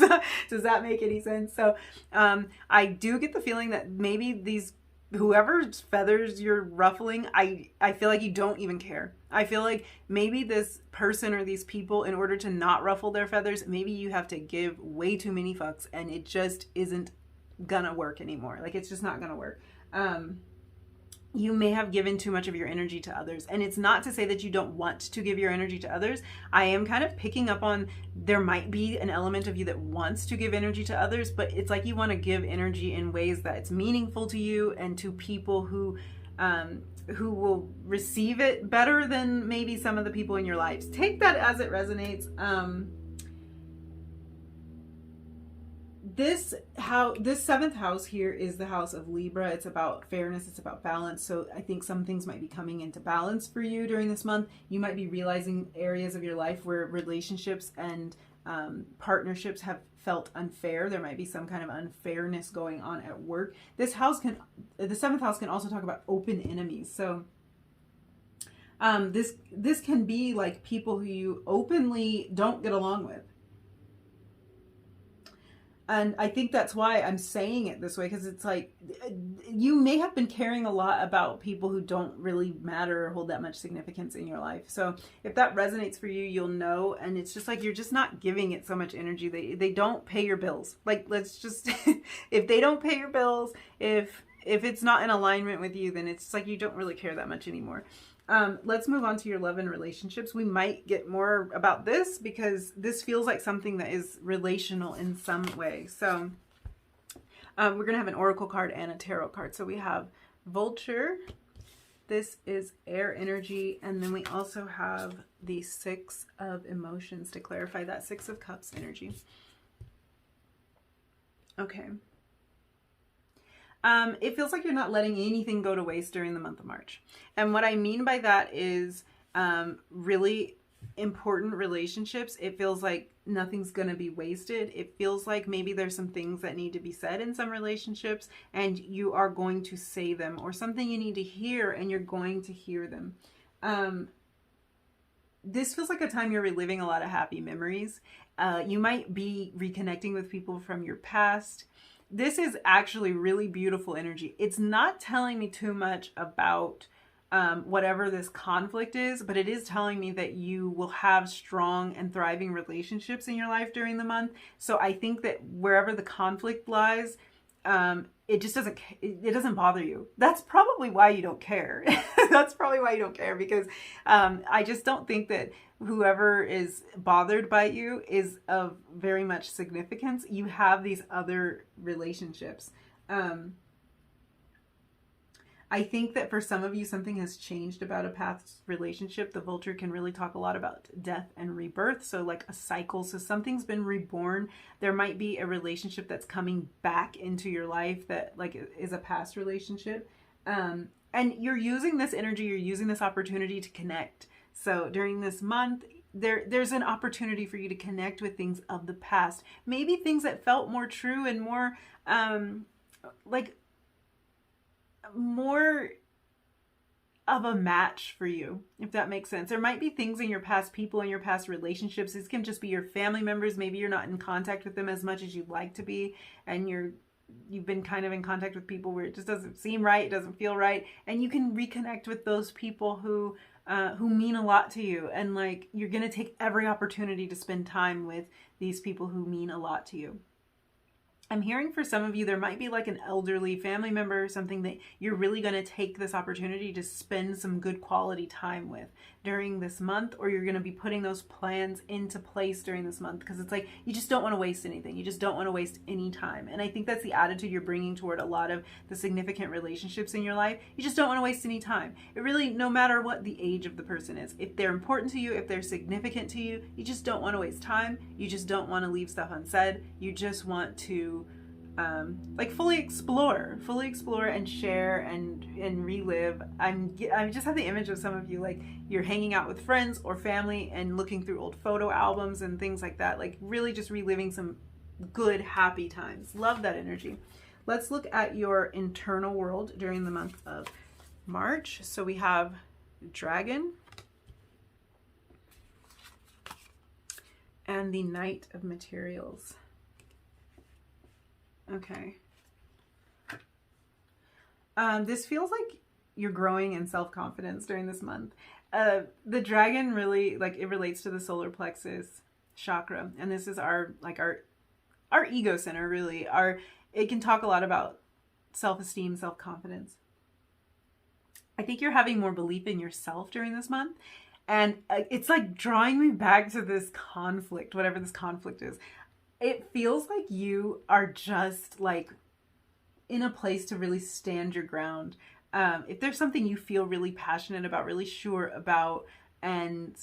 that make any sense? So I do get the feeling that maybe whoever's feathers you're ruffling, I feel like you don't even care. I feel like maybe this person or these people, in order to not ruffle their feathers, maybe you have to give way too many fucks, and it just isn't gonna work anymore. Like, it's just not gonna work. You may have given too much of your energy to others. And it's not to say that you don't want to give your energy to others. I am kind of picking up on, there might be an element of you that wants to give energy to others, but it's like you want to give energy in ways that it's meaningful to you and to people who will receive it better than maybe some of the people in your lives. Take that as it resonates. This 7th house here is the house of Libra. It's about fairness. It's about balance. So I think some things might be coming into balance for you during this month. You might be realizing areas of your life where relationships and partnerships have felt unfair. There might be some kind of unfairness going on at work. The 7th house can also talk about open enemies. So this can be like people who you openly don't get along with. And I think that's why I'm saying it this way, because it's like you may have been caring a lot about people who don't really matter or hold that much significance in your life. So if that resonates for you, you'll know. And it's just like you're just not giving it so much energy. They don't pay your bills. Like, let's just if they don't pay your bills, if it's not in alignment with you, then it's like you don't really care that much anymore. Let's move on to your love and relationships. We might get more about this because this feels like something that is relational in some way. So we're going to have an oracle card and a tarot card. So we have Vulture. This is air energy. And then we also have the 6 of emotions to clarify that 6 of cups energy. Okay. It feels like you're not letting anything go to waste during the month of March. And what I mean by that is really important relationships, it feels like nothing's going to be wasted. It feels like maybe there's some things that need to be said in some relationships, and you are going to say them, or something you need to hear and you're going to hear them. This feels like a time you're reliving a lot of happy memories. You might be reconnecting with people from your past. This is actually really beautiful energy. It's not telling me too much about whatever this conflict is, but it is telling me that you will have strong and thriving relationships in your life during the month. So I think that wherever the conflict lies, it just doesn't bother you. That's probably why you don't care. That's probably why you don't care, because I just don't think that whoever is bothered by you is of very much significance. You have these other relationships. I think that for some of you, something has changed about a past relationship. The vulture can really talk a lot about death and rebirth. So like a cycle. So something's been reborn. There might be a relationship that's coming back into your life that like is a past relationship. And you're using this energy, you're using this opportunity to connect. So during this month, there's an opportunity for you to connect with things of the past. Maybe things that felt more true and more more of a match for you, if that makes sense. There might be things in your past, people in your past relationships. This can just be your family members. Maybe you're not in contact with them as much as you'd like to be, and you've been kind of in contact with people where it just doesn't seem right, it doesn't feel right, and you can reconnect with those people who mean a lot to you, and like you're gonna take every opportunity to spend time with these people who mean a lot to you. I'm hearing for some of you, there might be like an elderly family member or something that you're really going to take this opportunity to spend some good quality time with during this month, or you're going to be putting those plans into place during this month, because it's like you just don't want to waste anything. You just don't want to waste any time. And I think that's the attitude you're bringing toward a lot of the significant relationships in your life. You just don't want to waste any time. It really, no matter what the age of the person is, if they're important to you, if they're significant to you, you just don't want to waste time. You just don't want to leave stuff unsaid. You just want to fully explore and share and relive. I just have the image of some of you, like you're hanging out with friends or family and looking through old photo albums and things like that, like really just reliving some good, happy times. Love that energy. Let's look at your internal world during the month of March. So we have Dragon and the Knight of Materials. Okay. This feels like you're growing in self-confidence during this month. The dragon really, like, it relates to the solar plexus chakra, and this is our ego center, really. It can talk a lot about self-esteem, self-confidence. I think you're having more belief in yourself during this month, and it's like drawing me back to this conflict, whatever this conflict is. It feels like you are just like in a place to really stand your ground. If there's something you feel really passionate about, really sure about, and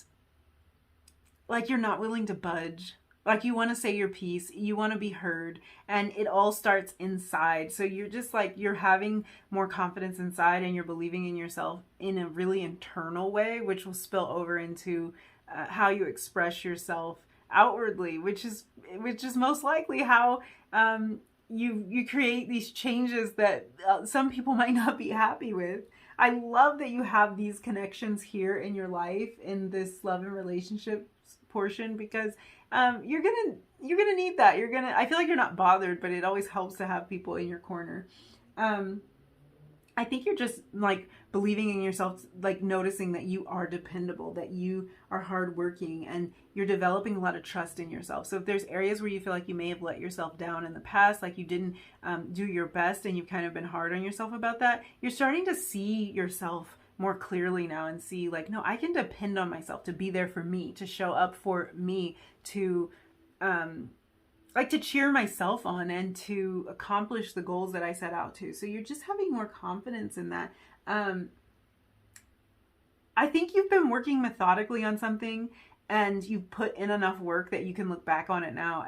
like you're not willing to budge, like you want to say your piece, you want to be heard, and it all starts inside. So you're just like, you're having more confidence inside, and you're believing in yourself in a really internal way, which will spill over into how you express yourself outwardly, which is most likely how you create these changes that some people might not be happy with. I love that you have these connections here in your life in this love and relationships portion, because you're gonna need that. I feel like you're not bothered, but it always helps to have people in your corner. I think you're just like believing in yourself, like noticing that you are dependable, that you are hardworking, and you're developing a lot of trust in yourself. So if there's areas where you feel like you may have let yourself down in the past, like you didn't do your best and you've kind of been hard on yourself about that, you're starting to see yourself more clearly now and see like, no, I can depend on myself to be there for me, to show up for me, to to cheer myself on and to accomplish the goals that I set out to. So you're just having more confidence in that. I think you've been working methodically on something, and you've put in enough work that you can look back on it now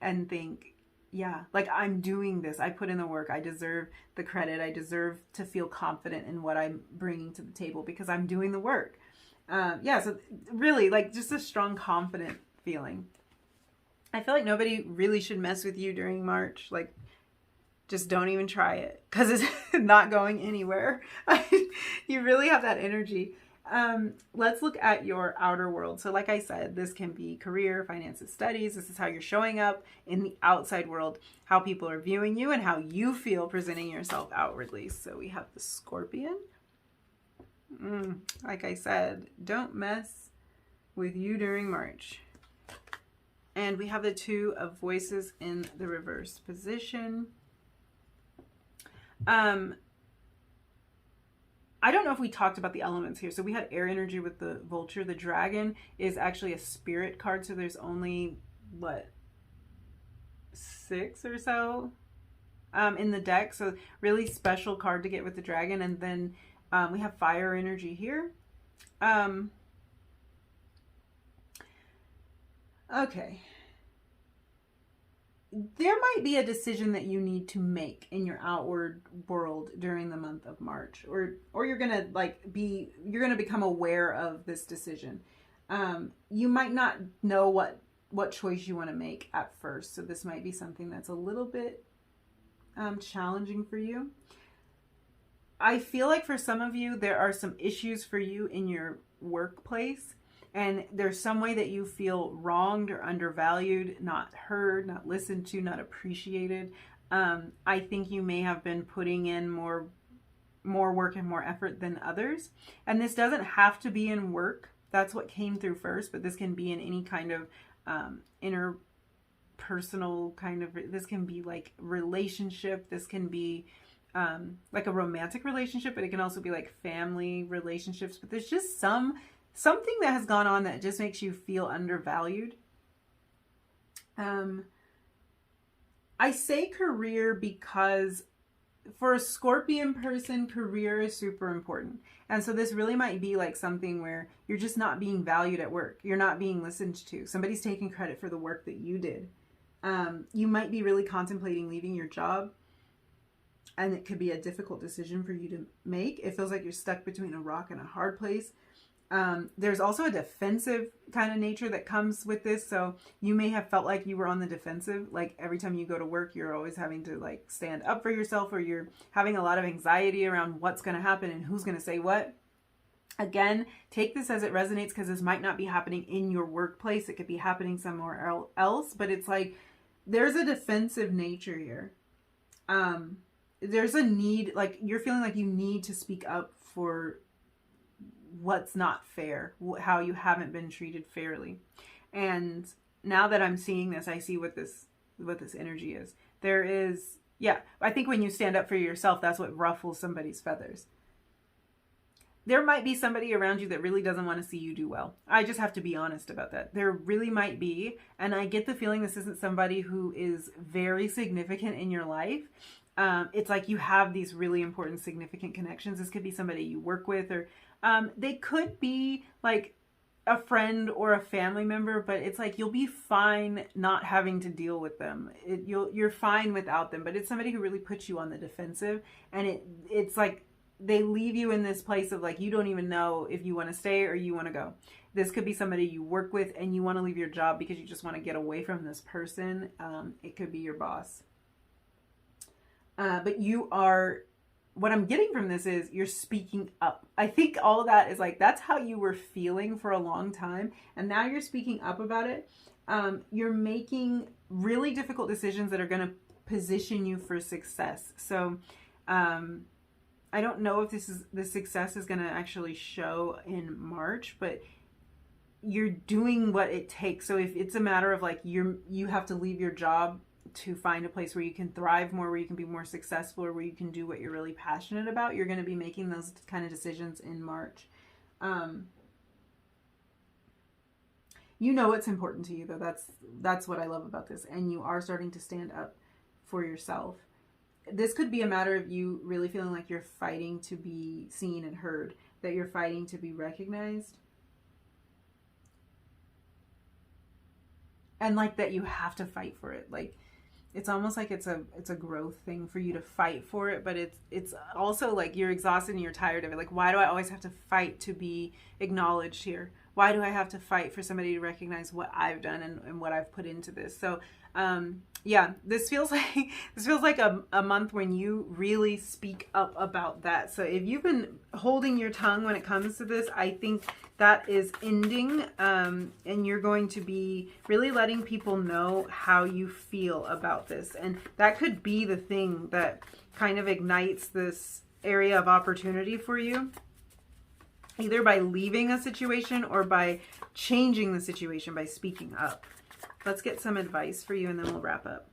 and think, yeah, like I'm doing this. I put in the work. I deserve the credit. I deserve to feel confident in what I'm bringing to the table because I'm doing the work. Yeah, so really, like, just a strong, confident feeling. I feel like nobody really should mess with you during March. Like, just don't even try it because it's not going anywhere. You really have that energy. Let's look at your outer world. So like I said, this can be career, finances, studies. This is how you're showing up in the outside world, how people are viewing you and how you feel presenting yourself outwardly. So we have the Scorpion. Like I said, don't mess with you during March. And we have the Two of Voices in the reverse position. I don't know if we talked about the elements here. So we had air energy with the Vulture. The Dragon is actually a spirit card. So there's only, what, 6 or so in the deck. So really special card to get with the Dragon. And then we have fire energy here. Okay. There might be a decision that you need to make in your outward world during the month of March, or you're gonna you're gonna become aware of this decision. You might not know what choice you want to make at first, so this might be something that's a little bit challenging for you. I feel like for some of you, there are some issues for you in your workplace. And there's some way that you feel wronged or undervalued, not heard, not listened to, not appreciated. I think you may have been putting in more work and more effort than others. And this doesn't have to be in work. That's what came through first, but this can be in any kind of interpersonal kind of, this can be like relationship. This can be like a romantic relationship, but it can also be like family relationships. But there's just something that has gone on that just makes you feel undervalued. I say career because for a Scorpion person, career is super important. And so this really might be like something where you're just not being valued at work. You're not being listened to. Somebody's taking credit for the work that you did. You might be really contemplating leaving your job. And it could be a difficult decision for you to make. It feels like you're stuck between a rock and a hard place. There's also a defensive kind of nature that comes with this. So you may have felt like you were on the defensive. Like every time you go to work, you're always having to like stand up for yourself, or you're having a lot of anxiety around what's going to happen and who's going to say what. Again, take this as it resonates, because this might not be happening in your workplace. It could be happening somewhere else, but it's like there's a defensive nature here. There's a need, like you're feeling like you need to speak up for what's not fair, how you haven't been treated fairly. And now that I'm seeing this, I see what this energy is. There is, yeah, I think when you stand up for yourself, that's what ruffles somebody's feathers. There might be somebody around you that really doesn't want to see you do well. I just have to be honest about that. There really might be, and I get the feeling this isn't somebody who is very significant in your life. It's like you have these really important, significant connections. This could be somebody you work with, or they could be like a friend or a family member, but it's like you'll be fine not having to deal with them. You're fine without them, but it's somebody who really puts you on the defensive, and it's like they leave you in this place of like you don't even know if you want to stay or you want to go. This could be somebody you work with and you want to leave your job because you just want to get away from this person. It could be your boss. But you are, what I'm getting from this is you're speaking up. I think all of that is like, that's how you were feeling for a long time. And now you're speaking up about it. You're making really difficult decisions that are going to position you for success. So, I don't know if the success is going to actually show in March, but you're doing what it takes. So if it's a matter of like, you have to leave your job to find a place where you can thrive more, where you can be more successful, or where you can do what you're really passionate about, you're going to be making those kind of decisions in March. You know what's important to you, though. That's what I love about this. And you are starting to stand up for yourself. This could be a matter of you really feeling like you're fighting to be seen and heard, that you're fighting to be recognized. And like that you have to fight for it. Like it's almost like it's a growth thing for you to fight for it, but it's also like you're exhausted and you're tired of it. Like, why do I always have to fight to be acknowledged here? Why do I have to fight for somebody to recognize what I've done and what I've put into this? So yeah, this feels like a month when you really speak up about that. So if you've been holding your tongue when it comes to this, I think that is ending, and you're going to be really letting people know how you feel about this. And that could be the thing that kind of ignites this area of opportunity for you, either by leaving a situation or by changing the situation by speaking up. Let's get some advice for you and then we'll wrap up.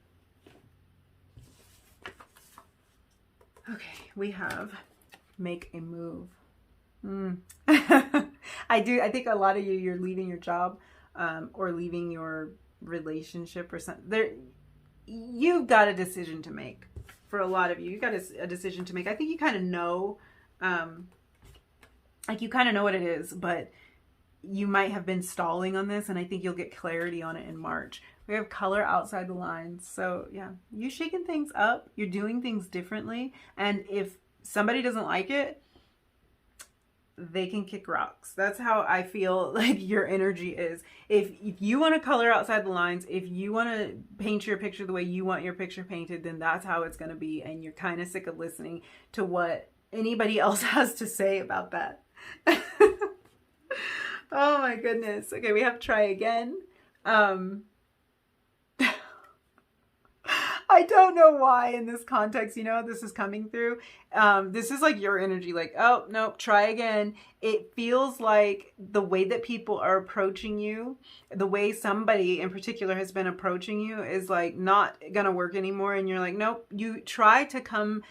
Okay, we have make a move. I think a lot of you're leaving your job or leaving your relationship or something. You've got a decision to make. For a lot of you, you've got a decision to make. I think you kind of know, like you kind of know what it is, but you might have been stalling on this, and I think you'll get clarity on it in March. We have color outside the lines. So yeah, you're shaking things up. You're doing things differently. And if somebody doesn't like it, they can kick rocks. That's how I feel like your energy is. If you want to color outside the lines, if you want to paint your picture the way you want your picture painted, then that's how it's going to be. And you're kind of sick of listening to what anybody else has to say about that. Oh my goodness. Okay, we have try again. I don't know why in this context, this is coming through. This is like your energy, like, oh, nope, try again. It feels like the way that people are approaching you, the way somebody in particular has been approaching you is like not going to work anymore. And you're like, nope, you try to come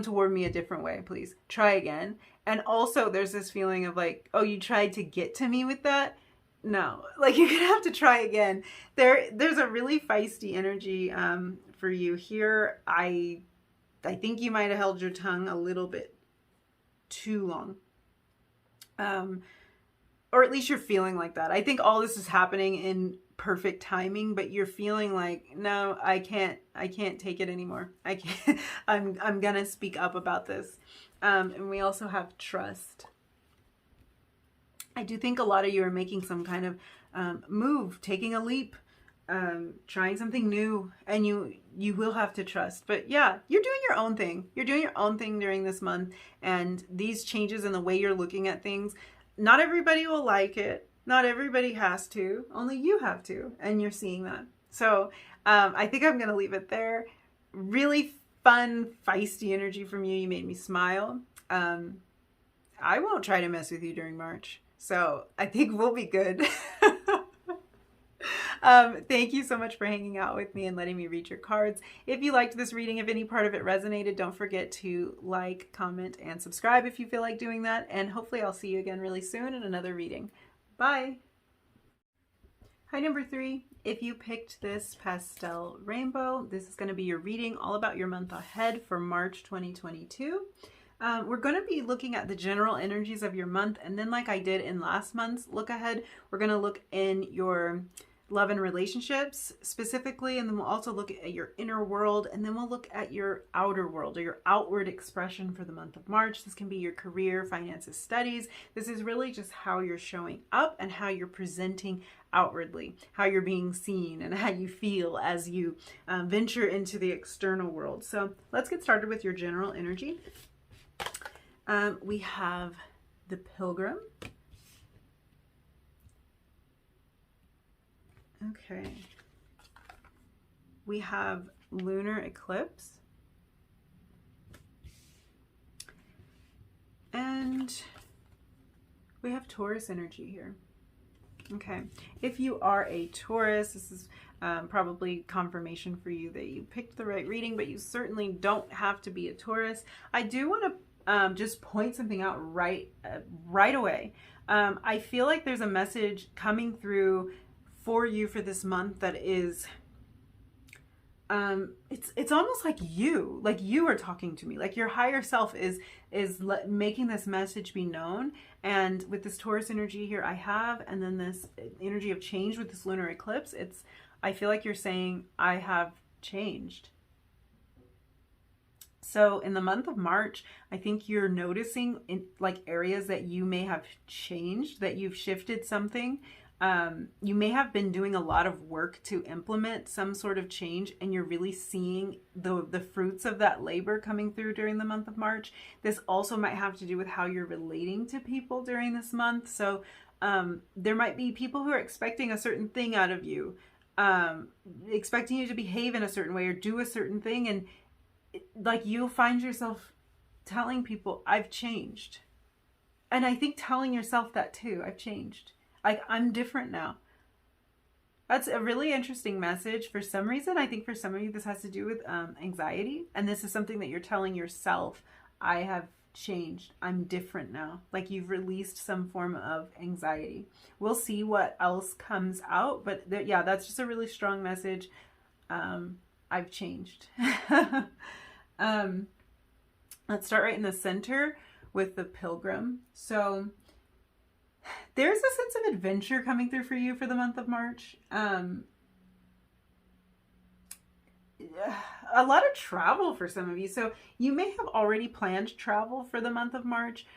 toward me a different way, please. Try again. And also there's this feeling of like, oh, you tried to get to me with that? No, like you're gonna have to try again. There's a really feisty energy for you here. I think you might have held your tongue a little bit too long. Or at least you're feeling like that. I think all this is happening in perfect timing, but you're feeling like, no, I can't take it anymore. I can't, I'm gonna speak up about this. And we also have trust. I do think a lot of you are making some kind of move, taking a leap, trying something new, and you will have to trust. But yeah, you're doing your own thing. You're doing your own thing during this month, and these changes in the way you're looking at things, not everybody will like it. Not everybody has to. Only you have to, and you're seeing that. So I think I'm going to leave it there. Really fun, feisty energy from you. You made me smile. I won't try to mess with you during March. So I think we'll be good. Thank you so much for hanging out with me and letting me read your cards. If you liked this reading, if any part of it resonated, don't forget to like, comment, and subscribe if you feel like doing that. And hopefully I'll see you again really soon in another reading. Bye. Hi, number 3. If you picked this pastel rainbow, this is going to be your reading all about your month ahead for March 2022. We're going to be looking at the general energies of your month, and then like I did in last month's look ahead, we're going to look in your love and relationships specifically, and then we'll also look at your inner world, and then we'll look at your outer world or your outward expression for the month of March. This can be your career, finances, studies. This is really just how you're showing up and how you're presenting outwardly, how you're being seen, and how you feel as you venture into the external world. So let's get started with your general energy. We have the Pilgrim. Okay. We have lunar eclipse. And we have Taurus energy here. Okay. If you are a Taurus, this is probably confirmation for you that you picked the right reading, but you certainly don't have to be a Taurus. I do want to just point something out right away. I feel like there's a message coming through for you for this month that is it's almost like you are talking to me, like your higher self is making this message be known. And with this Taurus energy here I have, and then this energy of change with this lunar eclipse, I feel like you're saying I have changed. So in the month of March, I think you're noticing in like areas that you may have changed, that you've shifted something. You may have been doing a lot of work to implement some sort of change, and you're really seeing the fruits of that labor coming through during the month of March. This also might have to do with how you're relating to people during this month. So there might be people who are expecting a certain thing out of you, expecting you to behave in a certain way or do a certain thing, and like you'll find yourself telling people, I've changed. And I think telling yourself that too, I've changed. Like, I'm different now. That's a really interesting message. For some reason, I think for some of you, this has to do with anxiety. And this is something that you're telling yourself, I have changed. I'm different now. Like you've released some form of anxiety. We'll see what else comes out. But yeah, that's just a really strong message. I've changed. Let's start right in the center with the Pilgrim. So there's a sense of adventure coming through for you for the month of March. A lot of travel for some of you. So you may have already planned travel for the month of March,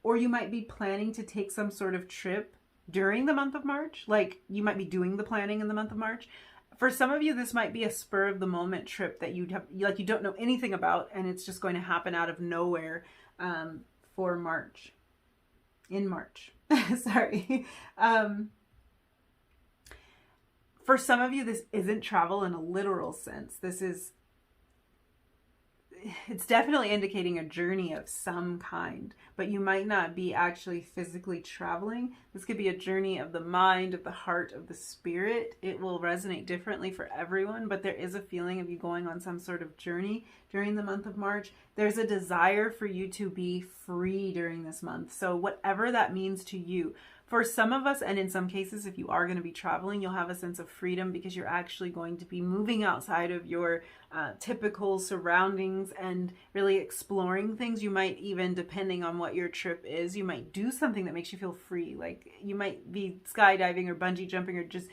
or you might be planning to take some sort of trip during the month of March. Like you might be doing the planning in the month of March. For some of you, this might be a spur of the moment trip that you don't know anything about, and it's just going to happen out of nowhere for March. In March, sorry. For some of you, this isn't travel in a literal sense. It's definitely indicating a journey of some kind, but you might not be actually physically traveling. This could be a journey of the mind, of the heart, of the spirit. It will resonate differently for everyone, but there is a feeling of you going on some sort of journey during the month of March. There's a desire for you to be free during this month. So whatever that means to you. For some of us, and in some cases, if you are going to be traveling, you'll have a sense of freedom because you're actually going to be moving outside of your typical surroundings and really exploring things. You might even, depending on what your trip is, you might do something that makes you feel free. Like you might be skydiving or bungee jumping or just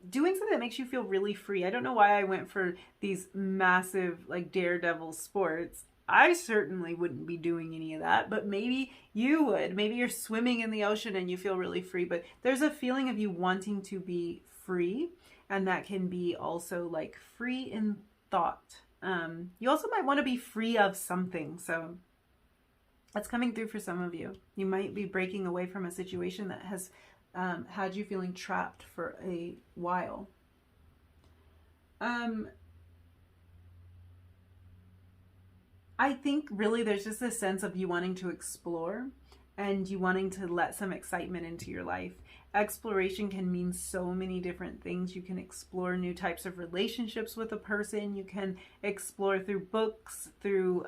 doing something that makes you feel really free. I don't know why I went for these massive like daredevil sports. I certainly wouldn't be doing any of that, but maybe you would. Maybe you're swimming in the ocean and you feel really free, but there's a feeling of you wanting to be free, and that can be also like free in thought. You also might want to be free of something, so that's coming through for some of you. You might be breaking away from a situation that has had you feeling trapped for a while. I think really there's just a sense of you wanting to explore and you wanting to let some excitement into your life. Exploration can mean so many different things. You can explore new types of relationships with a person. You can explore through books, through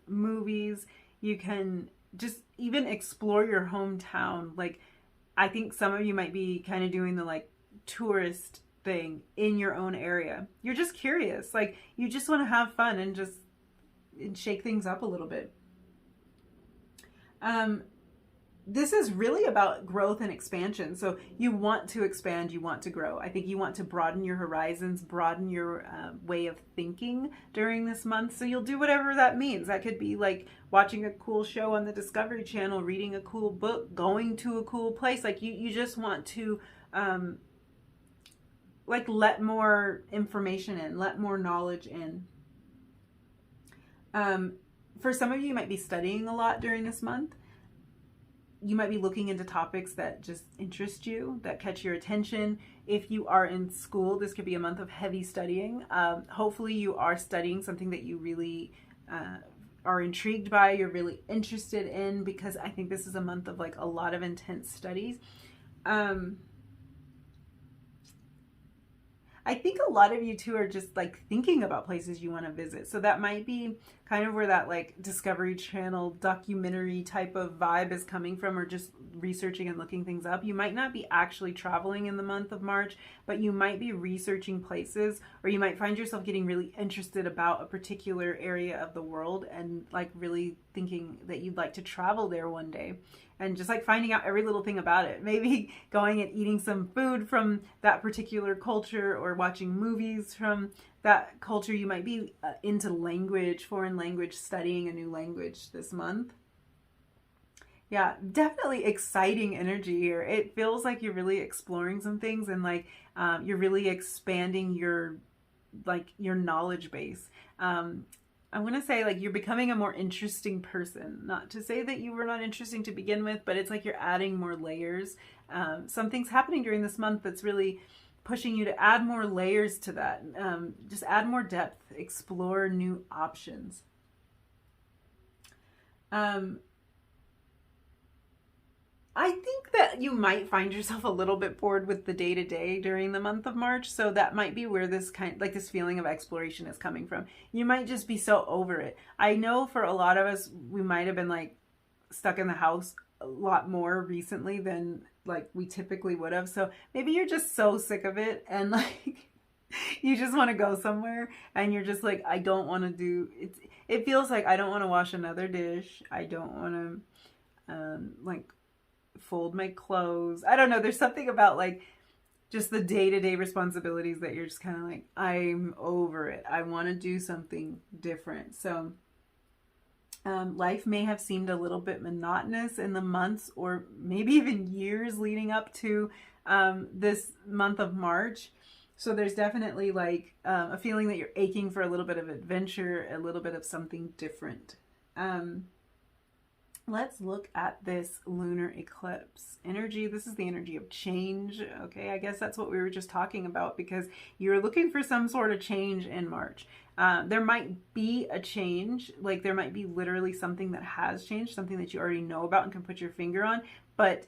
movies. You can just even explore your hometown. Like, I think some of you might be kind of doing the like tourist thing in your own area. You're just curious. Like, you just want to have fun and just shake things up a little bit. This is really about growth and expansion. So you want to expand, you want to grow. I think you want to broaden your horizons, broaden your way of thinking during this month. So you'll do whatever that means. That could be like watching a cool show on the Discovery Channel, reading a cool book, going to a cool place. Like you just want to like let more information in, let more knowledge in. For some of you, you might be studying a lot during this month. You might be looking into topics that just interest you, that catch your attention. If you are in school, this could be a month of heavy studying. Hopefully you are studying something that you really are intrigued by, you're really interested in, because I think this is a month of like a lot of intense studies. I think a lot of you too are just like thinking about places you want to visit. So that might be kind of where that like Discovery Channel documentary type of vibe is coming from, or just researching and looking things up. You might not be actually traveling in the month of March, but you might be researching places, or you might find yourself getting really interested about a particular area of the world and like really thinking that you'd like to travel there one day. and just like finding out every little thing about it. Maybe going and eating some food from that particular culture, or watching movies from that culture. You might be into language, foreign language, studying a new language this month. Yeah, definitely exciting energy here. It feels like you're really exploring some things, and like you're really expanding your knowledge base. I want to say like you're becoming a more interesting person. Not to say that you were not interesting to begin with, but it's like you're adding more layers. Something's happening during this month that's really pushing you to add more layers to that. Just add more depth, explore new options. I think that you might find yourself a little bit bored with the day-to-day during the month of March. So that might be where this this feeling of exploration is coming from. You might just be so over it. I know for a lot of us, we might have been like stuck in the house a lot more recently than like we typically would have. So maybe you're just so sick of it, and like you just want to go somewhere, and you're just like, I don't want to do it. It feels like I don't want to wash another dish. I don't want to like fold my clothes. I don't know. There's something about like just the day-to-day responsibilities that you're just kind of like, I'm over it. I want to do something different. So life may have seemed a little bit monotonous in the months or maybe even years leading up to this month of March. So there's definitely like a feeling that you're aching for a little bit of adventure, a little bit of something different. Let's look at this lunar eclipse energy. This is the energy of change. Okay, I guess that's what we were just talking about, because you're looking for some sort of change in March. There might be a change, like there might be literally something that has changed, something that you already know about and can put your finger on. But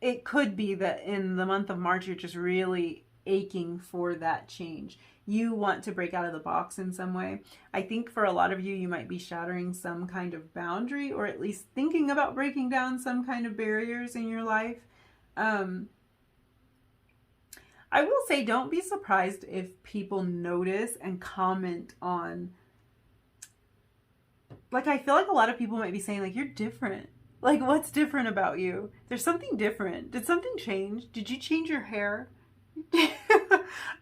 it could be that in the month of March, you're just really aching for that change. You want to break out of the box in some way. I think for a lot of you, you might be shattering some kind of boundary, or at least thinking about breaking down some kind of barriers in your life. I will say, don't be surprised if people notice and comment on, like, I feel like a lot of people might be saying, like, you're different. Like, what's different about you? There's something different. Did something change? Did you change your hair?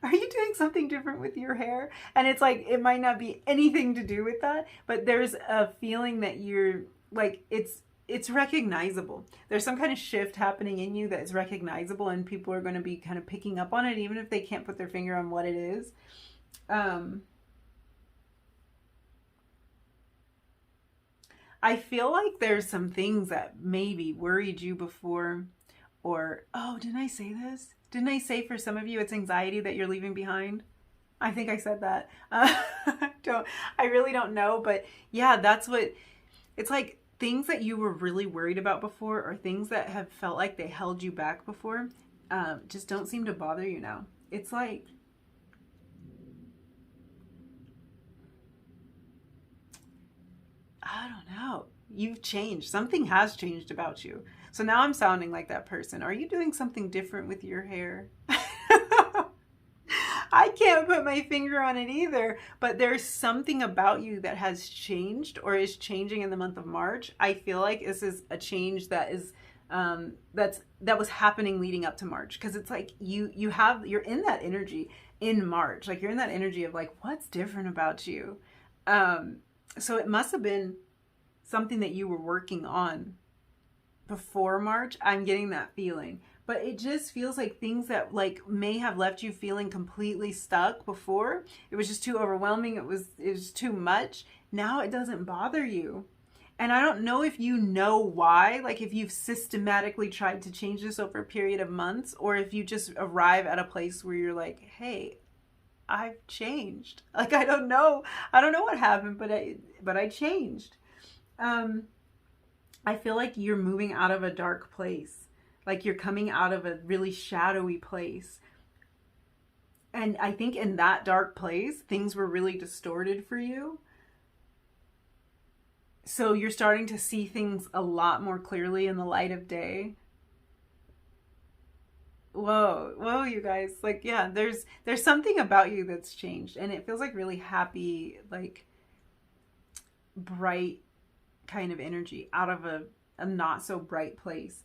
Are you doing something different with your hair? And it's like, it might not be anything to do with that, but there's a feeling that you're like, it's recognizable. There's some kind of shift happening in you that is recognizable, and people are going to be kind of picking up on it, even if they can't put their finger on what it is. I feel like there's some things that maybe worried you before, or, oh, didn't I say this? Didn't I say for some of you it's anxiety that you're leaving behind? I think I said that. I really don't know, but yeah, that's what it's like. Things that you were really worried about before, or things that have felt like they held you back before, just don't seem to bother you now. It's like, I don't know. You've changed. Something has changed about you. So now I'm sounding like that person. Are you doing something different with your hair? I can't put my finger on it either, but there's something about you that has changed or is changing in the month of March. I feel like this is a change that is that was happening leading up to March, because it's like you're in that energy in March. Like you're in that energy of like, what's different about you? So it must have been something that you were working on before March. I'm getting that feeling, but it just feels like things that like may have left you feeling completely stuck before. It was just too overwhelming. It was too much. Now it doesn't bother you. And I don't know if you know why, like if you've systematically tried to change this over a period of months, or if you just arrive at a place where you're like, hey, I've changed. Like, I don't know what happened, but I changed. I feel like you're moving out of a dark place. Like you're coming out of a really shadowy place. And I think in that dark place, things were really distorted for you. So you're starting to see things a lot more clearly in the light of day. Whoa, you guys. Like, yeah, there's something about you that's changed, and it feels like really happy, like bright kind of energy out of a a not so bright place.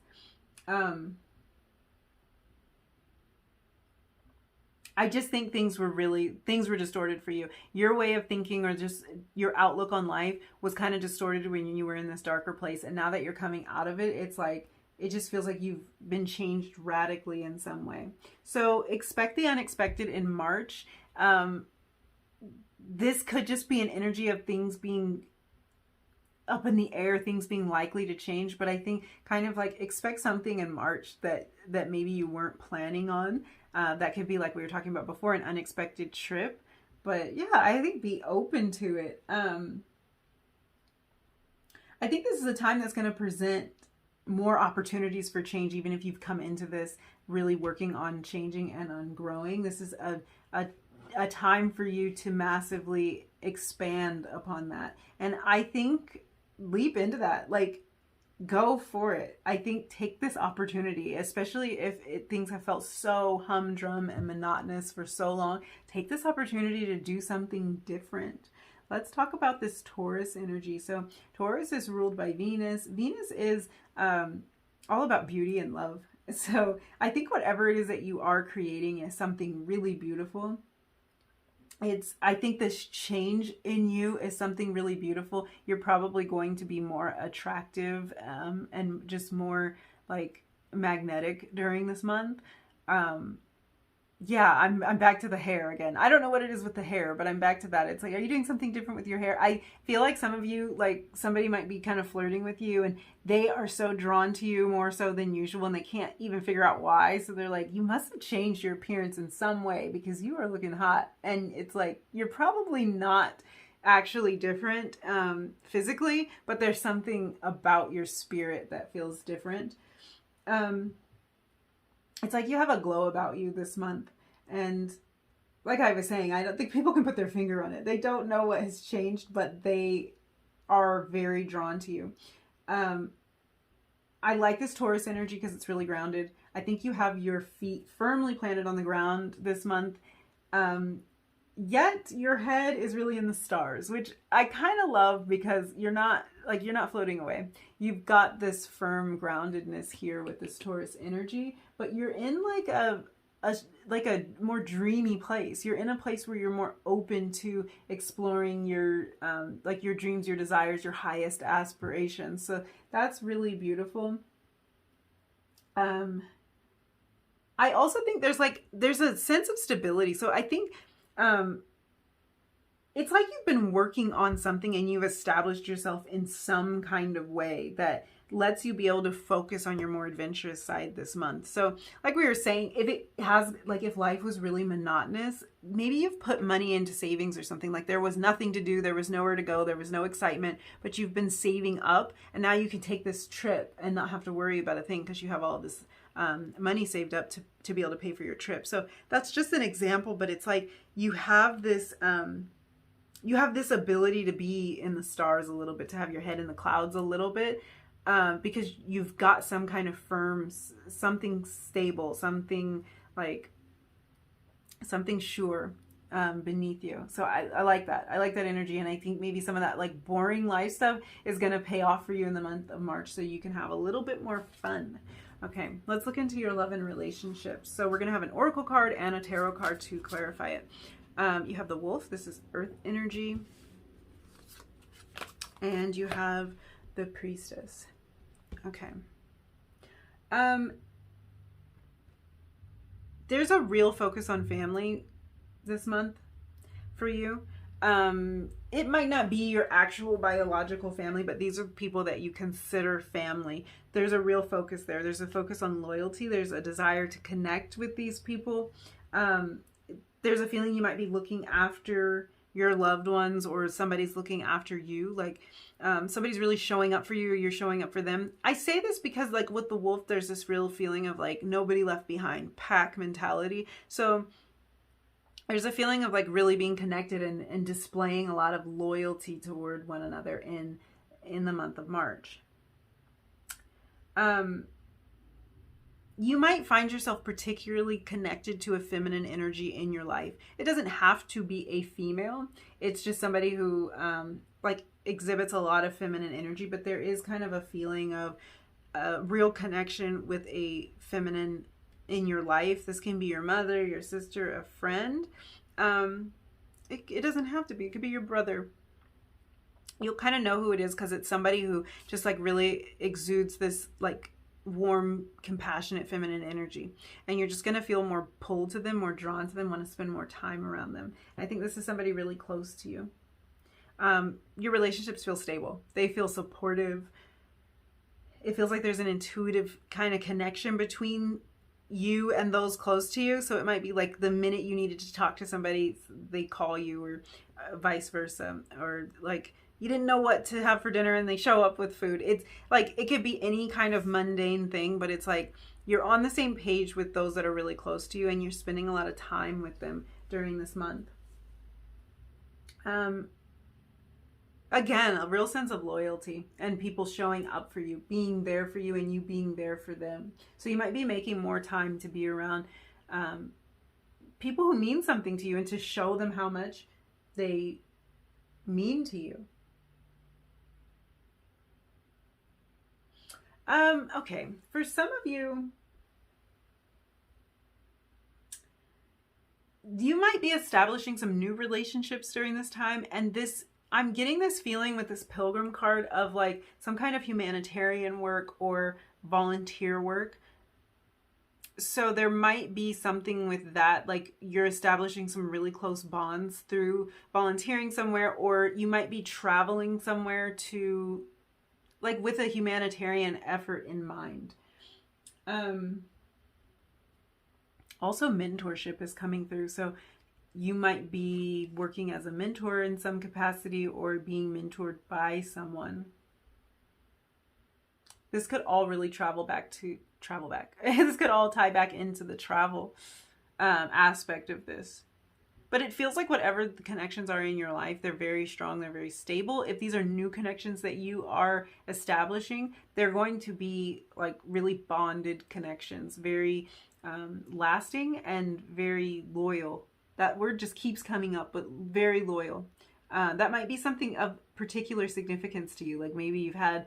I just think things were distorted for you. Your way of thinking, or just your outlook on life, was kind of distorted when you were in this darker place. And now that you're coming out of it, it's like, it just feels like you've been changed radically in some way. So expect the unexpected in March. This could just be an energy of things being up in the air, things being likely to change. But I think kind of like expect something in March that maybe you weren't planning on. That could be, like we were talking about before, an unexpected trip. But yeah, I think be open to it. I think this is a time that's going to present more opportunities for change, even if you've come into this really working on changing and on growing. This is a time for you to massively expand upon that. And I think leap into that. Like, go for it. I think take this opportunity, especially if things have felt so humdrum and monotonous for so long. Take this opportunity to do something different. Let's talk about this Taurus energy. So Taurus is ruled by Venus. Venus is all about beauty and love. So I think whatever it is that you are creating is something really beautiful. I think this change in you is something really beautiful. You're probably going to be more attractive and just more like magnetic during this month. Yeah, I'm back to the hair again. I don't know what it is with the hair, but I'm back to that. It's like, are you doing something different with your hair? I feel like some of you, like somebody might be kind of flirting with you and they are so drawn to you more so than usual and they can't even figure out why. So they're like, you must have changed your appearance in some way because you are looking hot. And it's like, you're probably not actually different physically, but there's something about your spirit that feels different. It's like you have a glow about you this month. And like I was saying, I don't think people can put their finger on it. They don't know what has changed, but they are very drawn to you. I like this Taurus energy because it's really grounded. I think you have your feet firmly planted on the ground this month. Yet your head is really in the stars, which I kind of love because you're not floating away. You've got this firm groundedness here with this Taurus energy, but you're in like a more dreamy place. You're in a place where you're more open to exploring your your dreams, your desires, your highest aspirations. So that's really beautiful. I also think there's a sense of stability. So I think it's like you've been working on something and you've established yourself in some kind of way that lets you be able to focus on your more adventurous side this month. So like we were saying, if life was really monotonous, maybe you've put money into savings or something. Like there was nothing to do, there was nowhere to go, there was no excitement, but you've been saving up and now you can take this trip and not have to worry about a thing because you have all this money saved up to be able to pay for your trip. So that's just an example, but it's like you have this ability to be in the stars a little bit, to have your head in the clouds a little bit, because you've got some kind of firm, something stable, something sure beneath you. So I like that. I like that energy, and I think maybe some of that like boring life stuff is going to pay off for you in the month of March, so you can have a little bit more fun. Okay, let's look into your love and relationships. So we're going to have an oracle card and a tarot card to clarify it. You have the wolf. This is earth energy. And you have the priestess. Okay. There's a real focus on family this month for you. It might not be your actual biological family, but these are people that you consider family. There's a real focus there. There's a focus on loyalty. There's a desire to connect with these people. There's a feeling you might be looking after your loved ones, or somebody's looking after you. Like somebody's really showing up for you, or you're showing up for them. I say this because like with the wolf, there's this real feeling of like nobody left behind, pack mentality. So there's a feeling of like really being connected and displaying a lot of loyalty toward one another in the month of March. You might find yourself particularly connected to a feminine energy in your life. It doesn't have to be a female. It's just somebody who like exhibits a lot of feminine energy, but there is kind of a feeling of a real connection with a feminine in your life. This can be your mother, your sister, a friend. It doesn't have to be. It could be your brother. You'll kind of know who it is because it's somebody who just like really exudes this like warm, compassionate, feminine energy. And you're just going to feel more pulled to them, more drawn to them, want to spend more time around them. And I think this is somebody really close to you. Your relationships feel stable. They feel supportive. It feels like there's an intuitive kind of connection between you and those close to you. So it might be like the minute you needed to talk to somebody, they call you, or vice versa. Or like you didn't know what to have for dinner and they show up with food. It's like, it could be any kind of mundane thing, but it's like you're on the same page with those that are really close to you and you're spending a lot of time with them during this month. Again, a real sense of loyalty and people showing up for you, being there for you, and you being there for them. So you might be making more time to be around people who mean something to you and to show them how much they mean to you. Okay, for some of you, you might be establishing some new relationships during this time, and I'm getting this feeling with this Pilgrim card of like some kind of humanitarian work or volunteer work. So there might be something with that, like you're establishing some really close bonds through volunteering somewhere, or you might be traveling somewhere to, like, with a humanitarian effort in mind. Also mentorship is coming through. So you might be working as a mentor in some capacity or being mentored by someone. This could all really travel back. This could all tie back into the travel aspect of this. But it feels like whatever the connections are in your life, they're very strong, they're very stable. If these are new connections that you are establishing, they're going to be like really bonded connections, very lasting and very loyal. That word just keeps coming up, but very loyal. That might be something of particular significance to you. Like maybe you've had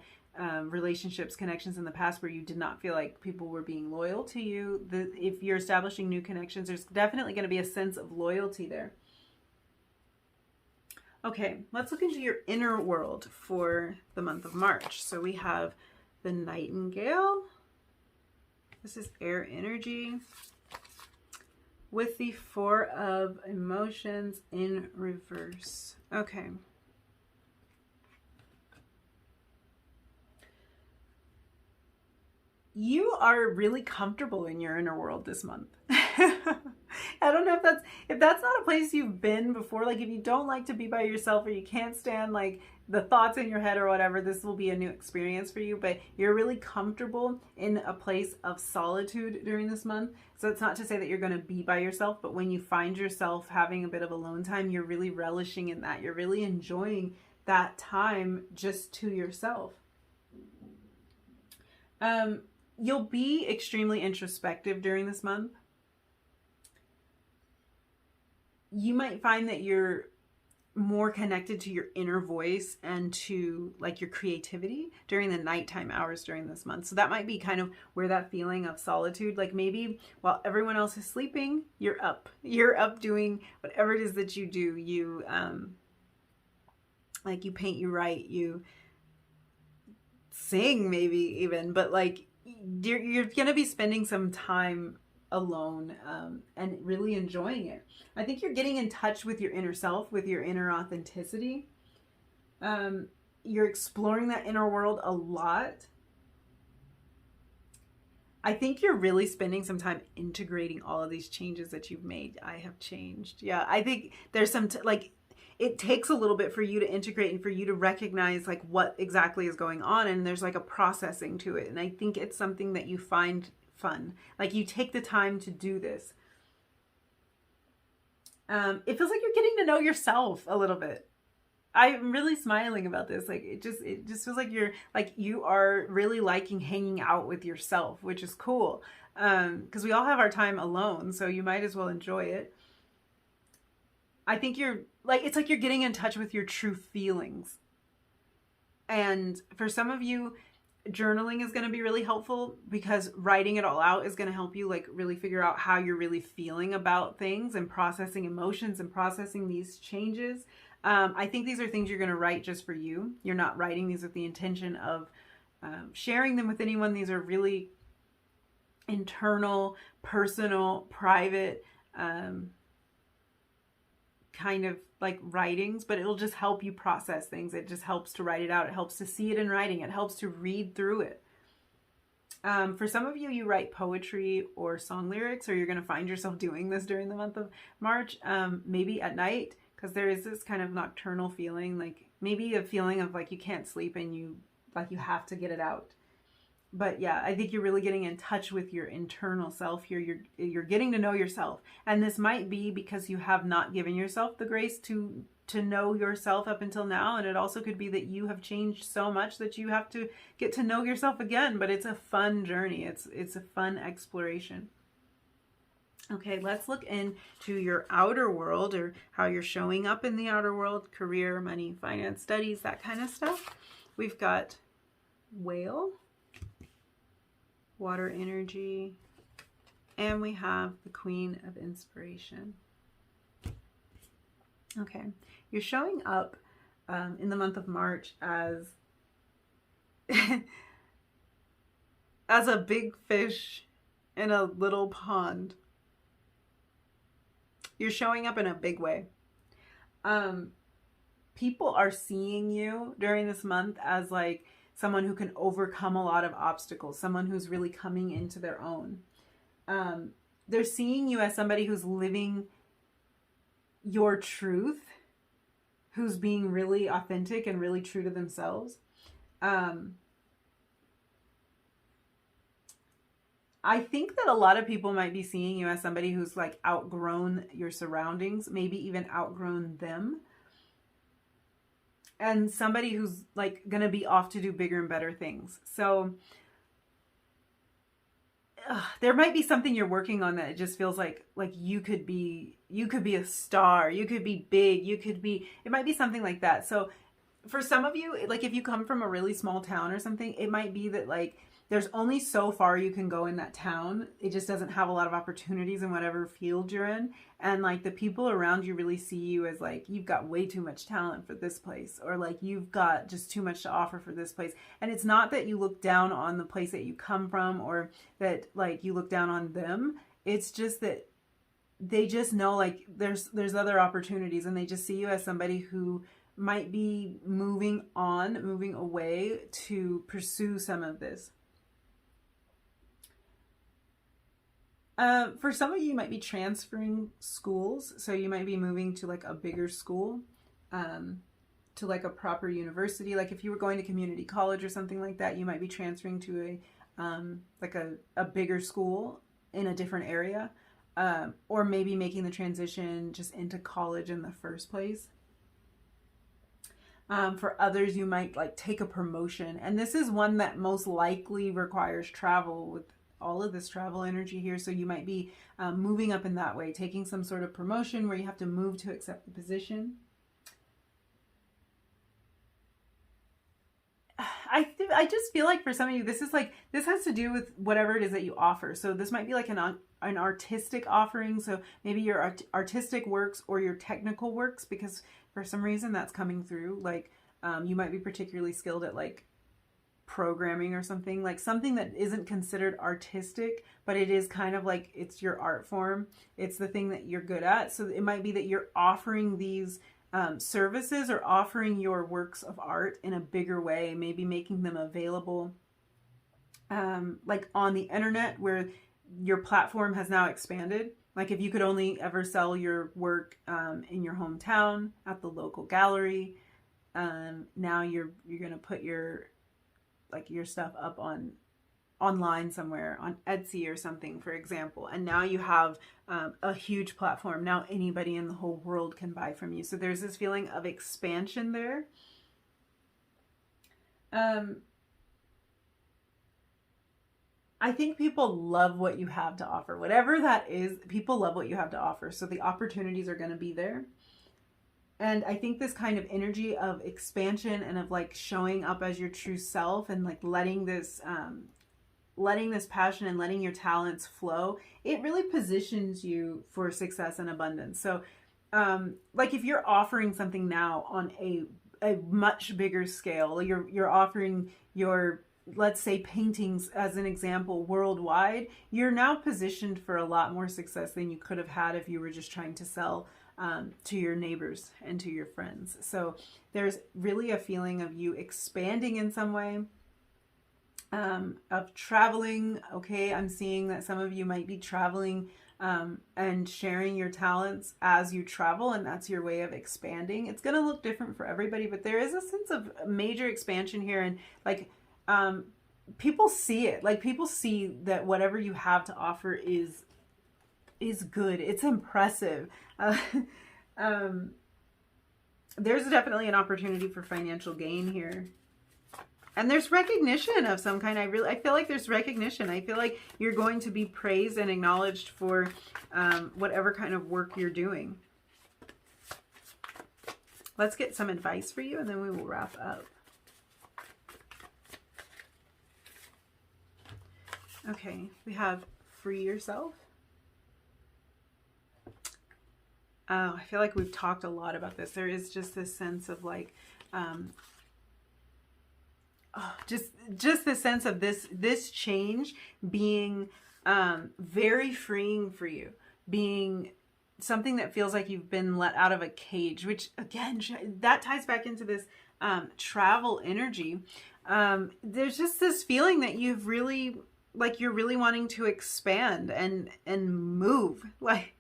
relationships, connections in the past where you did not feel like people were being loyal to you. If you're establishing new connections, there's definitely going to be a sense of loyalty there. Okay, let's look into your inner world for the month of March. So we have the Nightingale. This is air energy with the Four of Emotions in reverse. Okay. You are really comfortable in your inner world this month. I don't know if that's not a place you've been before. Like if you don't like to be by yourself, or you can't stand like the thoughts in your head or whatever, this will be a new experience for you. But you're really comfortable in a place of solitude during this month. So it's not to say that you're going to be by yourself, but when you find yourself having a bit of alone time, you're really relishing in that. You're really enjoying that time just to yourself. You'll be extremely introspective during this month. You might find that you're more connected to your inner voice and to like your creativity during the nighttime hours during this month. So that might be kind of where that feeling of solitude, like maybe while everyone else is sleeping, you're up doing whatever it is that you do. You like you paint, you write, you sing maybe even, but like you're gonna be spending some time alone and really enjoying it. I think you're getting in touch with your inner self, with your inner authenticity. You're exploring that inner world a lot. I think you're really spending some time integrating all of these changes that you've made. I have changed. Yeah, I think there's some like it takes a little bit for you to integrate and for you to recognize like what exactly is going on, and there's like a processing to it. And I think it's something that you find fun. Like you take the time to do this. It feels like you're getting to know yourself a little bit. I'm really smiling about this. Like it just feels like you are really liking hanging out with yourself, which is cool. Because we all have our time alone, so you might as well enjoy it. I think you're like, it's like you're getting in touch with your true feelings And for some of you, journaling is going to be really helpful, because writing it all out is going to help you like really figure out how you're really feeling about things and processing emotions and processing these changes. I think these are things you're going to write just for you. You're not writing these with the intention of sharing them with anyone. These are really internal, personal, private, kind of like writings, but it'll just help you process things. It just helps to write it out. It helps to see it in writing. It helps to read through it. For some of you, you write poetry or song lyrics, or you're going to find yourself doing this during the month of March, maybe at night, because there is this kind of nocturnal feeling, like maybe a feeling of like you can't sleep and you have to get it out. But yeah, I think you're really getting in touch with your internal self here. You're getting to know yourself. And this might be because you have not given yourself the grace to know yourself up until now. And it also could be that you have changed so much that you have to get to know yourself again. But it's a fun journey. It's a fun exploration. Okay, let's look into your outer world, or how you're showing up in the outer world: career, money, finance, studies, that kind of stuff. We've got Whale, water energy, and we have the Queen of Inspiration. Okay, you're showing up in the month of March as as a big fish in a little pond. You're showing up in a big way. People are seeing you during this month as like someone who can overcome a lot of obstacles, someone who's really coming into their own. They're seeing you as somebody who's living your truth, who's being really authentic and really true to themselves. I think that a lot of people might be seeing you as somebody who's like outgrown your surroundings, maybe even outgrown them. And somebody who's like going to be off to do bigger and better things. So there might be something you're working on that it just feels like you could be a star, you could be big, it might be something like that. So for some of you, like if you come from a really small town or something, it might be that like there's only so far you can go in that town. It just doesn't have a lot of opportunities in whatever field you're in. And like the people around you really see you as like, you've got way too much talent for this place, or like you've got just too much to offer for this place. And it's not that you look down on the place that you come from, or that like you look down on them. It's just that they just know like there's other opportunities, and they just see you as somebody who might be moving away to pursue some of this. For some of you, you might be transferring schools. So you might be moving to like a bigger school, to like a proper university. Like if you were going to community college or something like that, you might be transferring to a bigger school in a different area, or maybe making the transition just into college in the first place. For others, you might like take a promotion, and this is one that most likely requires travel, with all of this travel energy here. So you might be moving up in that way, taking some sort of promotion where you have to move to accept the position. I just feel like for some of you, this has to do with whatever it is that you offer. So this might be like an artistic offering. So maybe your artistic works or your technical works, because for some reason that's coming through. Like you might be particularly skilled at like programming or something that isn't considered artistic, but it is kind of like it's your art form. It's the thing that you're good at. So it might be that you're offering these services, or offering your works of art in a bigger way, maybe making them available like on the internet, where your platform has now expanded. Like if you could only ever sell your work in your hometown at the local gallery, now you're going to put your stuff up online somewhere on Etsy or something, for example. And now you have a huge platform. Now anybody in the whole world can buy from you. So there's this feeling of expansion there. I think people love what you have to offer. Whatever that is, people love what you have to offer. So the opportunities are going to be there. And I think this kind of energy of expansion and of like showing up as your true self and like letting this passion and letting your talents flow, it really positions you for success and abundance. So like if you're offering something now on a much bigger scale, you're offering your, let's say, paintings as an example worldwide, you're now positioned for a lot more success than you could have had if you were just trying to sell to your neighbors and to your friends. So there's really a feeling of you expanding in some way, of traveling. Okay, I'm seeing that some of you might be traveling and sharing your talents as you travel, and that's your way of expanding. It's going to look different for everybody, but there is a sense of major expansion here, and like people see it. Like people see that whatever you have to offer is good. It's impressive. There's definitely an opportunity for financial gain here. And there's recognition of some kind. I feel like there's recognition. I feel like you're going to be praised and acknowledged for whatever kind of work you're doing. Let's get some advice for you, and then we will wrap up. Okay, we have free yourself. Oh, I feel like we've talked a lot about this. There is just this sense of like, just the sense of this change being very freeing for you, being something that feels like you've been let out of a cage, which again, that ties back into this travel energy. There's just this feeling that you've really, like you're really wanting to expand and move, like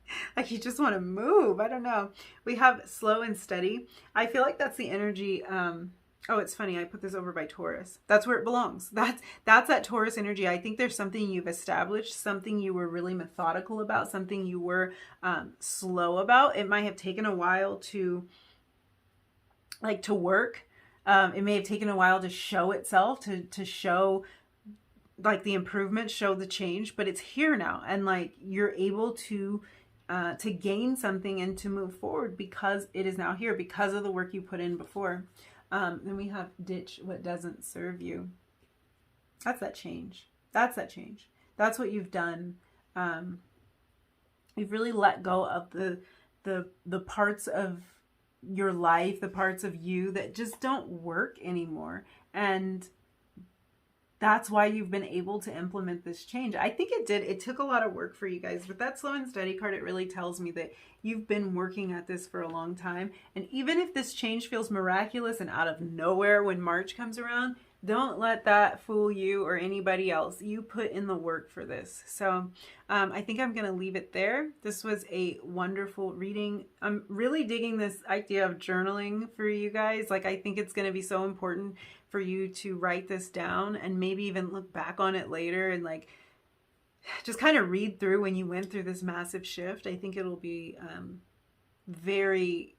you just want to move. I don't know. We have slow and steady. I feel like that's the energy. Oh, it's funny. I put this over by Taurus. That's where it belongs. That's that Taurus energy. I think there's something you've established, something you were really methodical about, something you were slow about. It might have taken a while to work. It may have taken a while to show itself, to show like the improvement, show the change, but it's here now. And like you're able to gain something and to move forward because it is now here, because of the work you put in before. Then we have ditch what doesn't serve you. That's that change. That's that change. That's what you've done. You've really let go of the parts of your life, the parts of you that just don't work anymore. And that's why you've been able to implement this change. I think it took a lot of work for you guys, but that slow and steady card, it really tells me that you've been working at this for a long time. And even if this change feels miraculous and out of nowhere when March comes around, don't let that fool you or anybody else. You put in the work for this. So I think I'm going to leave it there. This was a wonderful reading. I'm really digging this idea of journaling for you guys. Like, I think it's going to be so important for you to write this down and maybe even look back on it later and like just kind of read through when you went through this massive shift. I think it'll be very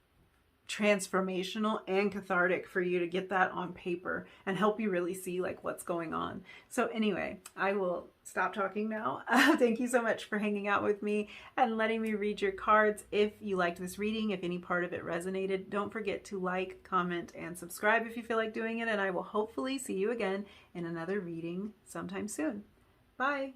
transformational and cathartic for you to get that on paper and help you really see like what's going on. So anyway, I will stop talking now. Thank you so much for hanging out with me and letting me read your cards. If you liked this reading, if any part of it resonated, don't forget to like, comment, and subscribe if you feel like doing it, and I will hopefully see you again in another reading sometime soon. Bye.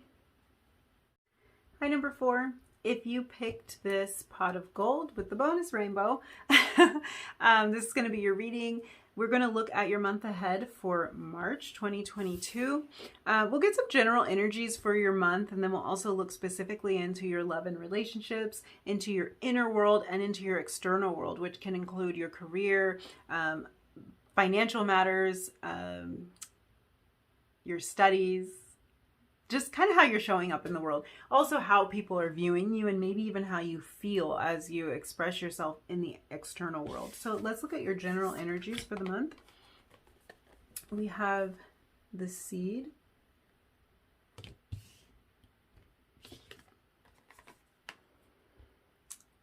Hi, number 4. If you picked this pot of gold with the bonus rainbow, this is going to be your reading. We're going to look at your month ahead for March 2022. We'll get some general energies for your month, and then we'll also look specifically into your love and relationships, into your inner world, and into your external world, which can include your career, financial matters, your studies, just kind of how you're showing up in the world. Also how people are viewing you, and maybe even how you feel as you express yourself in the external world. So let's look at your general energies for the month. We have the Seed,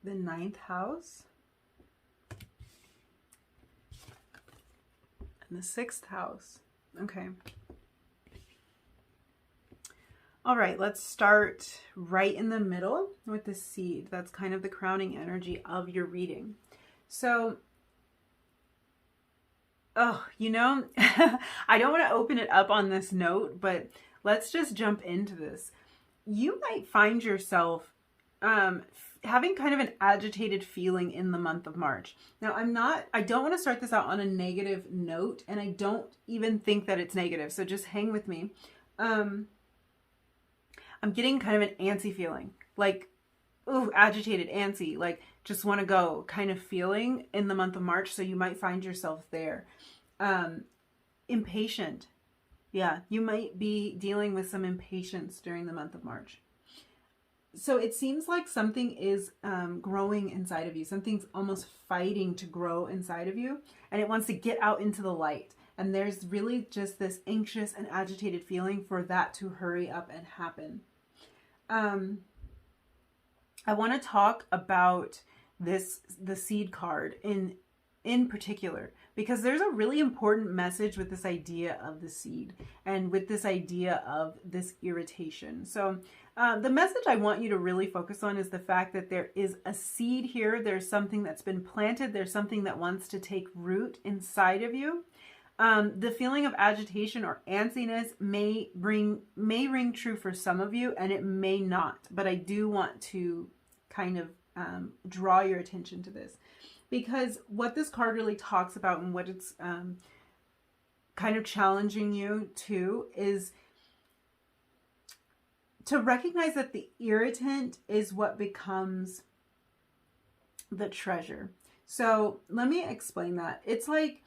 the 9th house, and the 6th house. Okay. All right, let's start right in the middle with the Seed. That's kind of the crowning energy of your reading. So Oh, I don't want to open it up on this note, but let's just jump into this. You might find yourself having kind of an agitated feeling in the month of March. Now, I don't want to start this out on a negative note, and I don't even think that it's negative, so just hang with me. I'm getting kind of an antsy feeling, like, ooh, agitated, antsy, like just want to go kind of feeling in the month of March. So you might find yourself there. Impatient. Yeah, you might be dealing with some impatience during the month of March. So it seems like something is growing inside of you. Something's almost fighting to grow inside of you, and it wants to get out into the light. And there's really just this anxious and agitated feeling for that to hurry up and happen. I want to talk about the seed card in particular, because there's a really important message with this idea of the seed and with this idea of this irritation. So the message I want you to really focus on is the fact that there is a seed here. There's something that's been planted. There's something that wants to take root inside of you. The feeling of agitation or antsiness may ring true for some of you, and it may not. But I do want to kind of draw your attention to this, because what this card really talks about and what it's kind of challenging you to is to recognize that the irritant is what becomes the treasure. So let me explain that. It's like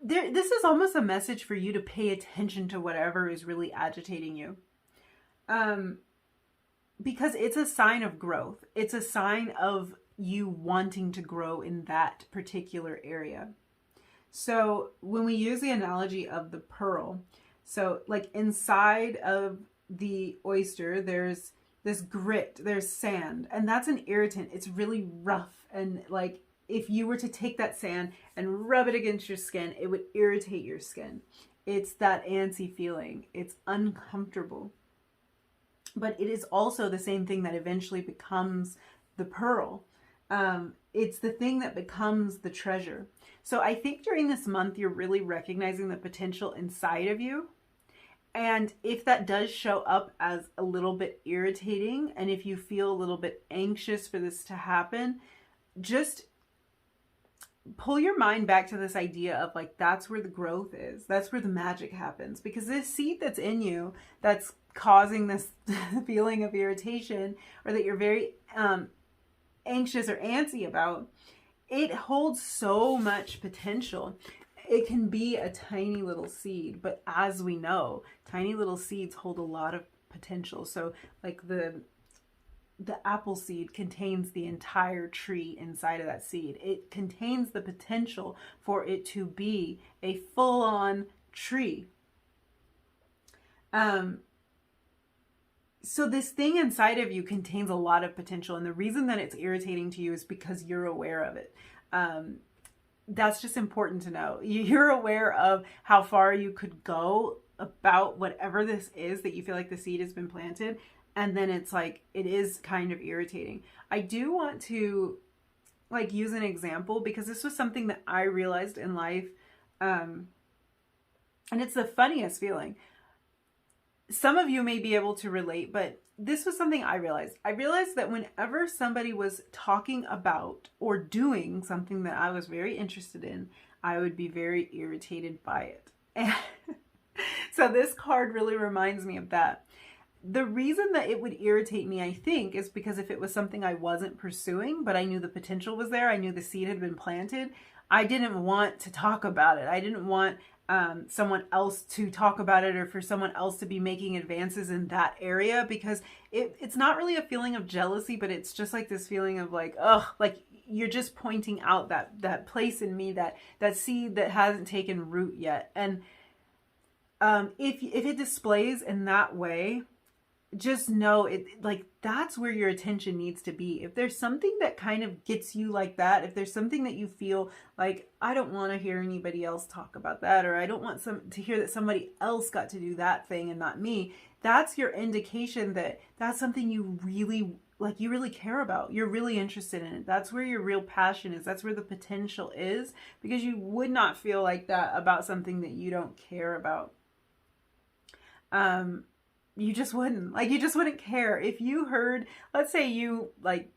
this is almost a message for you to pay attention to whatever is really agitating you. Because it's a sign of growth. It's a sign of you wanting to grow in that particular area. So when we use the analogy of the pearl, so like inside of the oyster, there's this grit, there's sand, and that's an irritant. It's really rough, and like if you were to take that sand and rub it against your skin, it would irritate your skin. It's that antsy feeling. It's uncomfortable. But it is also the same thing that eventually becomes the pearl. It's the thing that becomes the treasure. So I think during this month, you're really recognizing the potential inside of you. And if that does show up as a little bit irritating, and if you feel a little bit anxious for this to happen, just pull your mind back to this idea of like, that's where the growth is. That's where the magic happens. Because this seed that's in you, that's causing this feeling of irritation, or that you're very anxious or antsy about, it holds so much potential. It can be a tiny little seed, but as we know, tiny little seeds hold a lot of potential. So like the apple seed contains the entire tree inside of that seed. It contains the potential for it to be a full-on tree. So this thing inside of you contains a lot of potential, and the reason that it's irritating to you is because you're aware of it. That's just important to know. You're aware of how far you could go about whatever this is that you feel like the seed has been planted, and then it's like, it is kind of irritating. I do want to like use an example, because this was something that I realized in life, and it's the funniest feeling. Some of you may be able to relate, but this was something I realized. I realized that whenever somebody was talking about or doing something that I was very interested in, I would be very irritated by it. And so this card really reminds me of that. The reason that it would irritate me, I think, is because if it was something I wasn't pursuing, but I knew the potential was there, I knew the seed had been planted, I didn't want to talk about it. I didn't want someone else to talk about it, or for someone else to be making advances in that area, because it's not really a feeling of jealousy, but it's just like this feeling of like, oh, like you're just pointing out that place in me, that seed that hasn't taken root yet. And if it displays in that way, just know it, like, that's where your attention needs to be. If there's something that kind of gets you like that, if there's something that you feel like, I don't want to hear anybody else talk about that, or I don't want to hear that somebody else got to do that thing and not me, that's your indication that that's something you really like, you really care about, you're really interested in it. That's where your real passion is. That's where the potential is, because you would not feel like that about something that you don't care about. You just wouldn't. Like, you just wouldn't care. If you heard, let's say you like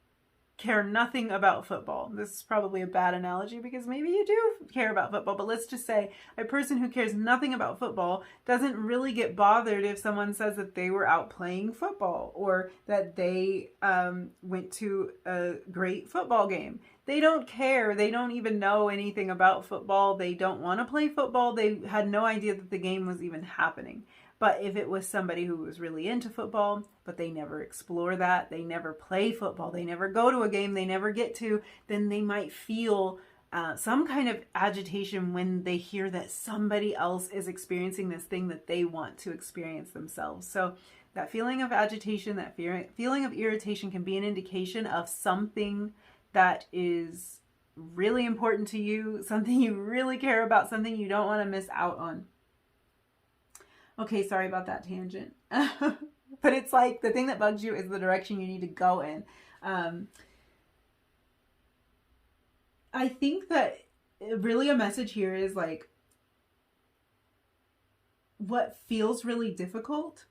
care nothing about football. This is probably a bad analogy because maybe you do care about football, but let's just say a person who cares nothing about football doesn't really get bothered if someone says that they were out playing football or that they went to a great football game. They don't care. They don't even know anything about football. They don't want to play football. They had no idea that the game was even happening. But if it was somebody who was really into football, but they never explore that, they never play football, they never go to a game, they never get to, then they might feel some kind of agitation when they hear that somebody else is experiencing this thing that they want to experience themselves. So that feeling of agitation, that feeling of irritation can be an indication of something that is really important to you, something you really care about, something you don't want to miss out on. Okay, sorry about that tangent. But it's like the thing that bugs you is the direction you need to go in. I think that really a message here is like, what feels really difficult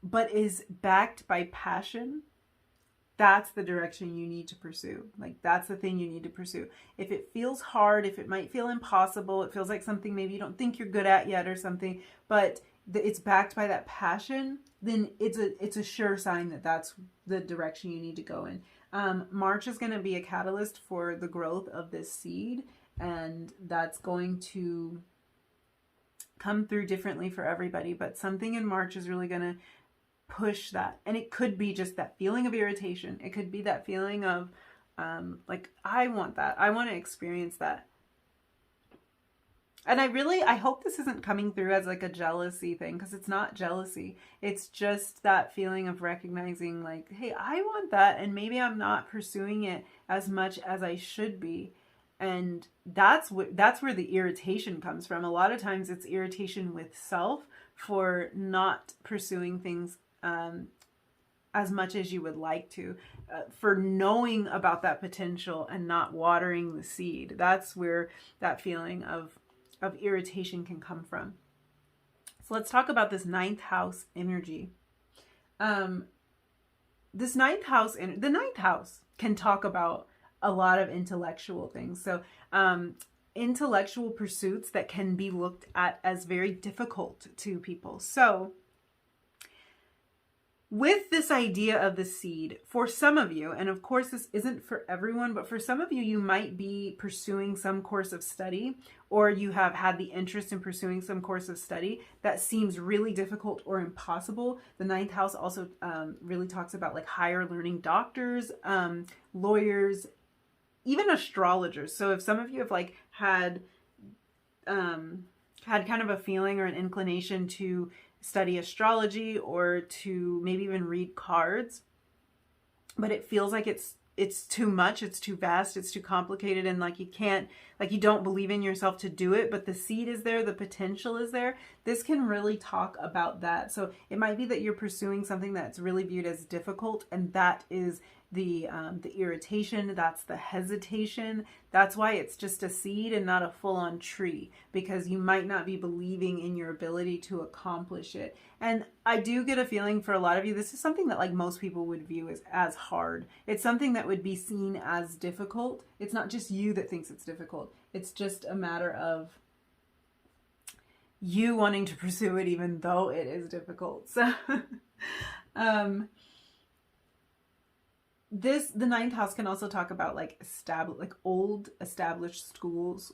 but is backed by passion, that's the direction you need to pursue. Like, that's the thing you need to pursue. If it feels hard, if it might feel impossible, it feels like something maybe you don't think you're good at yet or something, but it's backed by that passion, then it's a sure sign that that's the direction you need to go in. March is going to be a catalyst for the growth of this seed, and that's going to come through differently for everybody, but something in March is really going to push that. And it could be just that feeling of irritation. It could be that feeling of like, I want that. I want to experience that. And I hope this isn't coming through as like a jealousy thing, because it's not jealousy. It's just that feeling of recognizing like, hey, I want that, and maybe I'm not pursuing it as much as I should be. And that's where the irritation comes from. A lot of times it's irritation with self for not pursuing things as much as you would like to, for knowing about that potential and not watering the seed. That's where that feeling of irritation can come from. So let's talk about this ninth house energy. This ninth house, the ninth house can talk about a lot of intellectual things. So intellectual pursuits that can be looked at as very difficult to people. So with this idea of the seed, for some of you, and of course this isn't for everyone, but for some of you, you might be pursuing some course of study, or you have had the interest in pursuing some course of study that seems really difficult or impossible. The ninth house also really talks about like higher learning doctors, lawyers, even astrologers. So if some of you have like had kind of a feeling or an inclination to study astrology or to maybe even read cards, but it feels like it's too much, it's too vast, it's too complicated, and like you don't believe in yourself to do it, but the seed is there, the potential is there. This can really talk about that. So it might be that you're pursuing something that's really viewed as difficult, and that is the irritation, that's the hesitation. That's why it's just a seed and not a full-on tree, because you might not be believing in your ability to accomplish it. And I do get a feeling for a lot of you, this is something that like most people would view as hard. It's something that would be seen as difficult. It's not just you that thinks it's difficult. It's just a matter of you wanting to pursue it even though it is difficult. So the ninth house can also talk about like old established schools.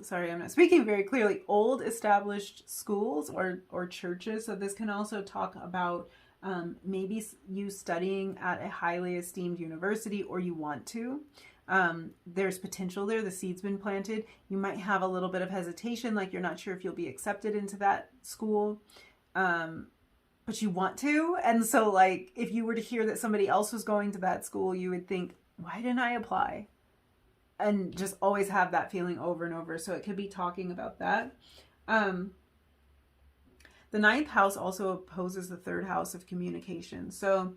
Sorry, I'm not speaking very clearly. Old established schools or churches. So this can also talk about maybe you studying at a highly esteemed university, or you want to. There's potential there. The seed's been planted. You might have a little bit of hesitation, like you're not sure if you'll be accepted into that school. but you want to. And so like, if you were to hear that somebody else was going to that school, you would think, why didn't I apply? And just always have that feeling over and over. So it could be talking about that. The ninth house also opposes the third house of communication. So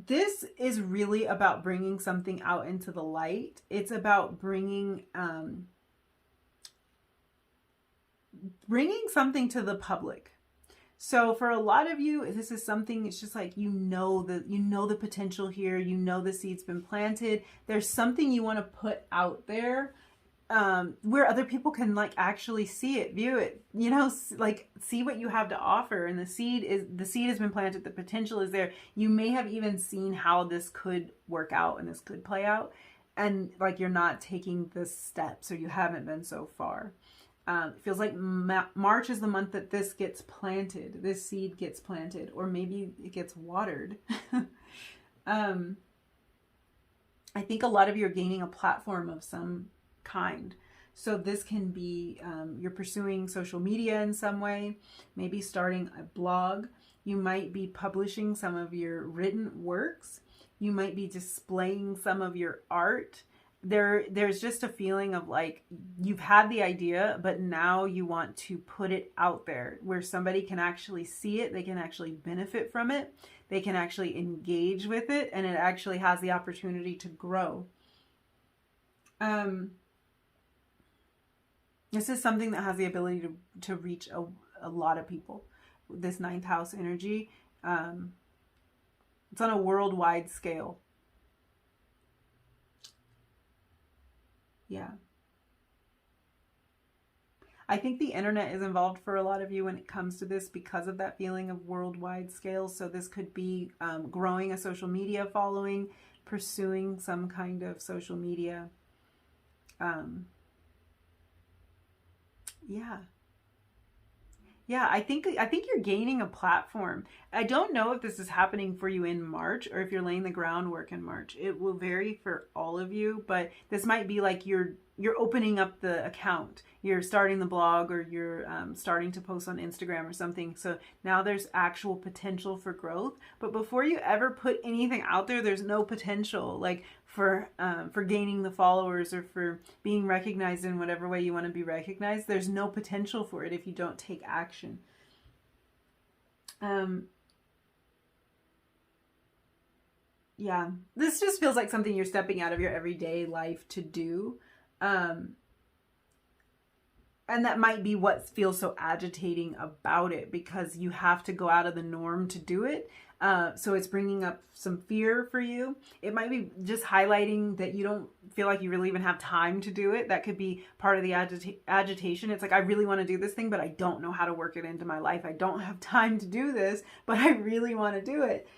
this is really about bringing something out into the light. It's about bringing something to the public. So for a lot of you, this is something, it's just like, you know the potential here, you know the seed's been planted. There's something you want to put out there where other people can like actually see it, view it, you know, like see what you have to offer. And the seed has been planted, the potential is there. You may have even seen how this could work out and this could play out. And like, you're not taking the steps, or you haven't been so far. It feels like March is the month that this gets planted, this seed gets planted, or maybe it gets watered. I think a lot of you are gaining a platform of some kind. So this can be, you're pursuing social media in some way, maybe starting a blog. You might be publishing some of your written works. You might be displaying some of your art. There's just a feeling of like, you've had the idea, but now you want to put it out there where somebody can actually see it. They can actually benefit from it. They can actually engage with it, and it actually has the opportunity to grow. This is something that has the ability to reach a lot of people. This ninth house energy, it's on a worldwide scale. Yeah. I think the internet is involved for a lot of you when it comes to this because of that feeling of worldwide scale. So this could be growing a social media following, pursuing some kind of social media. Yeah, I think you're gaining a platform. I don't know if this is happening for you in March or if you're laying the groundwork in March. It will vary for all of you, but this might be like you're opening up the account. You're starting the blog, or you're starting to post on Instagram or something. So now there's actual potential for growth. But before you ever put anything out there, there's no potential like for gaining the followers or for being recognized in whatever way you want to be recognized. There's no potential for it if you don't take action. Yeah, this just feels like something you're stepping out of your everyday life to do. And that might be what feels so agitating about it, because you have to go out of the norm to do it. So it's bringing up some fear for you. It might be just highlighting that you don't feel like you really even have time to do it. That could be part of the agitation. It's like, I really want to do this thing, but I don't know how to work it into my life. I don't have time to do this, but I really want to do it.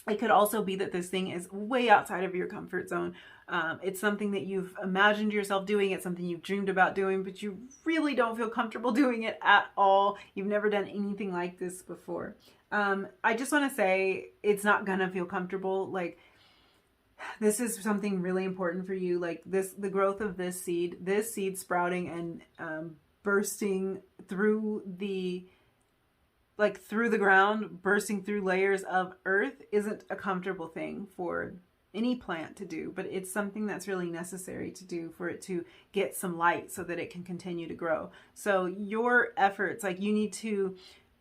It could also be that this thing is way outside of your comfort zone. It's something that you've imagined yourself doing. It's something you've dreamed about doing, but you really don't feel comfortable doing it at all. You've never done anything like this before. I just want to say it's not going to feel comfortable. Like, this is something really important for you. Like the growth of this seed sprouting and bursting through the ground, bursting through layers of earth isn't a comfortable thing for any plant to do, but it's something that's really necessary to do for it to get some light so that it can continue to grow. So your efforts, like, you need to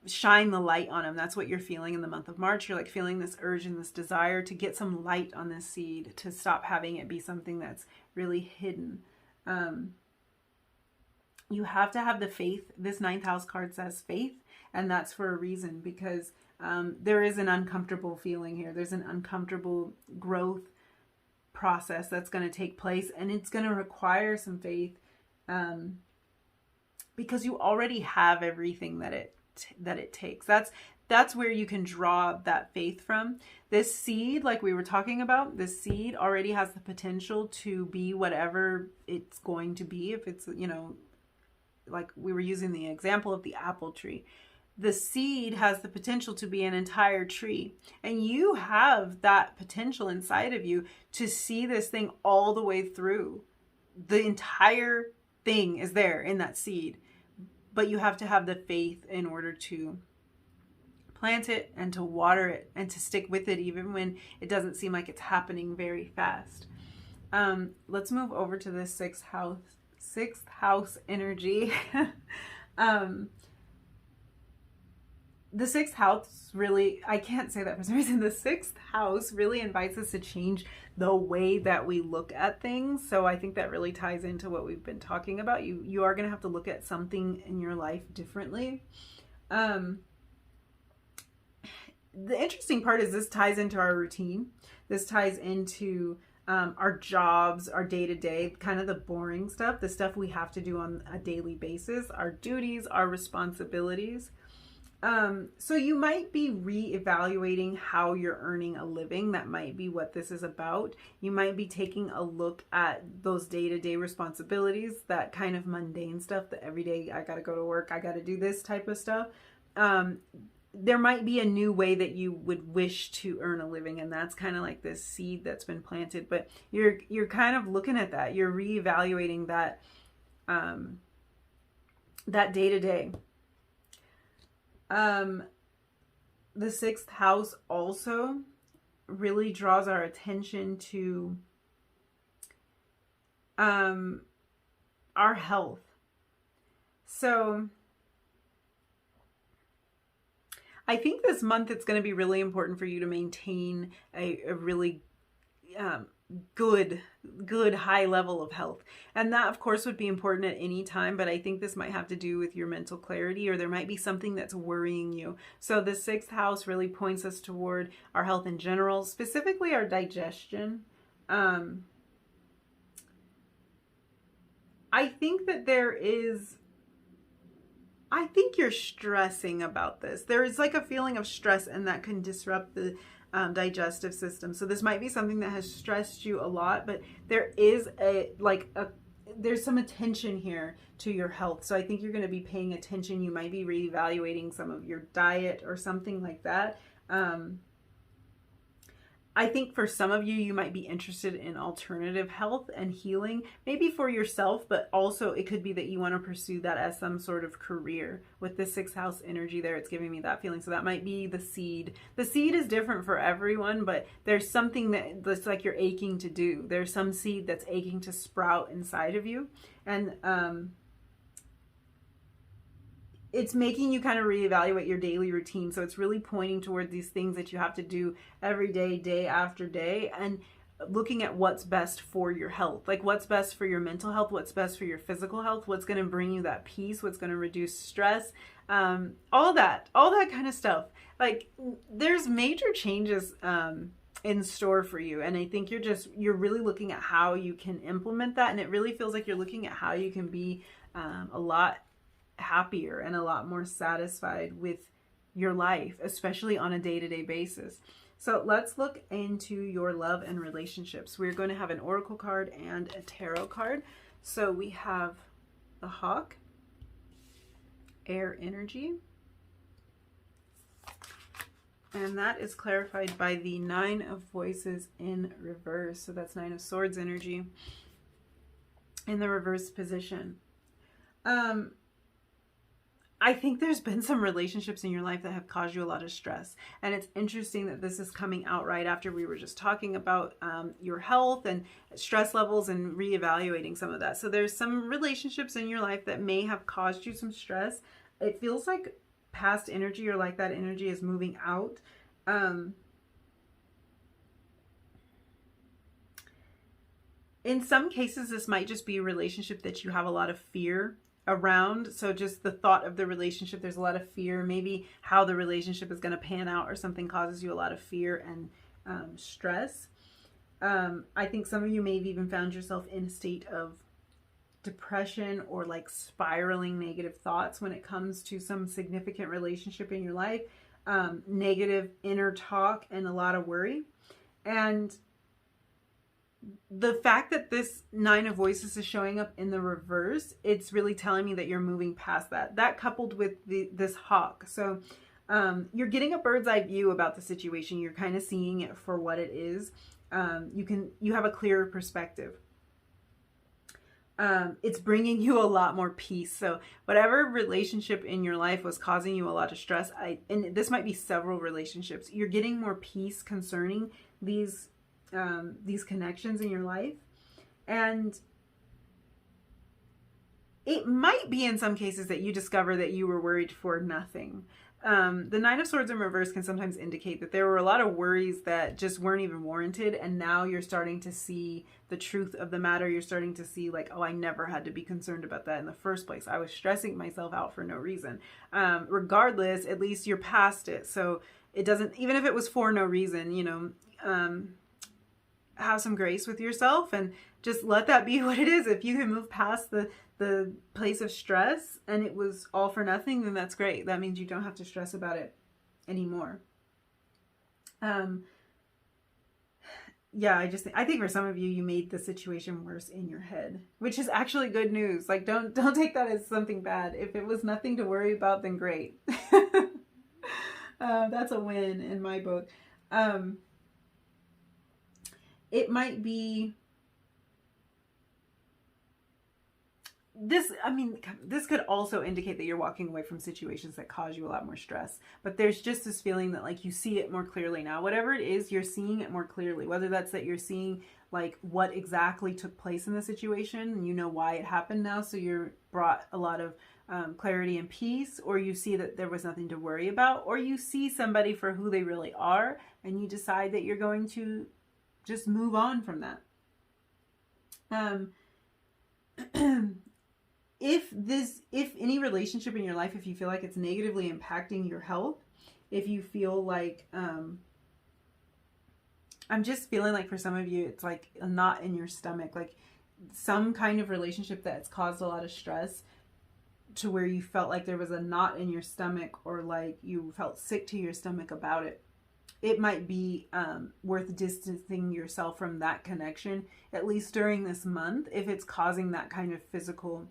shine the light on them. That's what you're feeling in the month of March. You're like feeling this urge and this desire to get some light on this seed, to stop having it be something that's really hidden. You have to have the faith. This ninth house card says faith, and that's for a reason, because there is an uncomfortable feeling here. There's an uncomfortable growth process that's going to take place, and it's going to require some faith, because you already have everything that it takes. That's where you can draw that faith from. This seed, like we were talking about, this seed already has the potential to be whatever it's going to be. If it's, like we were using the example of the apple tree, the seed has the potential to be an entire tree, and you have that potential inside of you to see this thing all the way through. The entire thing is there in that seed, but you have to have the faith in order to plant it and to water it and to stick with it even when it doesn't seem like it's happening very fast. Let's move over to the sixth house energy. The sixth house really, I can't say that for some reason, the sixth house really invites us to change the way that we look at things. So I think that really ties into what we've been talking about. You are going to have to look at something in your life differently. The interesting part is this ties into our routine. This ties into our jobs, our day-to-day, kind of the boring stuff, the stuff we have to do on a daily basis, our duties, our responsibilities. So you might be re-evaluating how you're earning a living. That might be what this is about. You might be taking a look at those day-to-day responsibilities, that kind of mundane stuff, that every day I got to go to work, I got to do this type of stuff. There might be a new way that you would wish to earn a living, and that's kind of like this seed that's been planted, but you're kind of looking at that. You're re-evaluating that, that day-to-day. The sixth house also really draws our attention to our health. So I think this month it's going to be really important for you to maintain a really good high level of health. And that of course would be important at any time, but I think this might have to do with your mental clarity, or there might be something that's worrying you. So the sixth house really points us toward our health in general, specifically our digestion. I think that I think you're stressing about this. There is like a feeling of stress, and that can disrupt the digestive system. So this might be something that has stressed you a lot, but there is there's some attention here to your health. So I think you're going to be paying attention. You might be reevaluating some of your diet or something like that. I think for some of you, you might be interested in alternative health and healing, maybe for yourself, but also it could be that you want to pursue that as some sort of career. With the sixth house energy there, it's giving me that feeling. So that might be the seed. The seed is different for everyone, but there's something that's like you're aching to do. There's some seed that's aching to sprout inside of you. And it's making you kind of reevaluate your daily routine. So it's really pointing toward these things that you have to do every day, day after day, and looking at what's best for your health. Like what's best for your mental health, what's best for your physical health, what's going to bring you that peace, what's going to reduce stress, all that kind of stuff. Like there's major changes in store for you. And I think you're really looking at how you can implement that. And it really feels like you're looking at how you can be a lot happier and a lot more satisfied with your life, especially on a day-to-day basis. So let's look into your love and relationships. We're going to have an oracle card and a tarot card. So we have the Hawk, air energy, and that is clarified by the Nine of Voices in reverse. So that's Nine of Swords energy in the reverse position. I think there's been some relationships in your life that have caused you a lot of stress. And it's interesting that this is coming out right after we were just talking about your health and stress levels and reevaluating some of that. So there's some relationships in your life that may have caused you some stress. It feels like past energy, or like that energy is moving out. In some cases, this might just be a relationship that you have a lot of fear around. So just the thought of the relationship, there's a lot of fear, maybe how the relationship is going to pan out, or something causes you a lot of fear and stress. I think some of you may have even found yourself in a state of depression or like spiraling negative thoughts when it comes to some significant relationship in your life, negative inner talk and a lot of worry. And the fact that this Nine of Voices is showing up in the reverse, it's really telling me that you're moving past that. That coupled with this Hawk. So you're getting a bird's eye view about the situation. You're kind of seeing it for what it is. You have a clearer perspective. it's bringing you a lot more peace. So whatever relationship in your life was causing you a lot of stress, and this might be several relationships, you're getting more peace concerning these connections in your life. And it might be in some cases that you discover that you were worried for nothing. The Nine of Swords in reverse can sometimes indicate that there were a lot of worries that just weren't even warranted, and now you're starting to see the truth of the matter. You're starting to see like, oh, I never had to be concerned about that in the first place. I was stressing myself out for no reason. Regardless, at least you're past it. So it doesn't, even if it was for no reason, you know, have some grace with yourself and just let that be what it is. If you can move past the place of stress and it was all for nothing, then that's great. That means you don't have to stress about it anymore. Yeah, I think for some of you, you made the situation worse in your head, which is actually good news. Like, don't take that as something bad. If it was nothing to worry about, then great. That's a win in my book. It might be this, I mean, this could also indicate that you're walking away from situations that cause you a lot more stress. But there's just this feeling that like you see it more clearly now. Whatever it is, you're seeing it more clearly. Whether that's that you're seeing like what exactly took place in the situation and you know why it happened now, so you're brought a lot of clarity and peace, or you see that there was nothing to worry about, or you see somebody for who they really are and you decide that you're going to just move on from that. If any relationship in your life, if you feel like it's negatively impacting your health, if you feel like, I'm just feeling like for some of you, it's like a knot in your stomach, like some kind of relationship that's caused a lot of stress to where you felt like there was a knot in your stomach, or like you felt sick to your stomach about it. It might be worth distancing yourself from that connection, at least during this month, if it's causing that kind of physical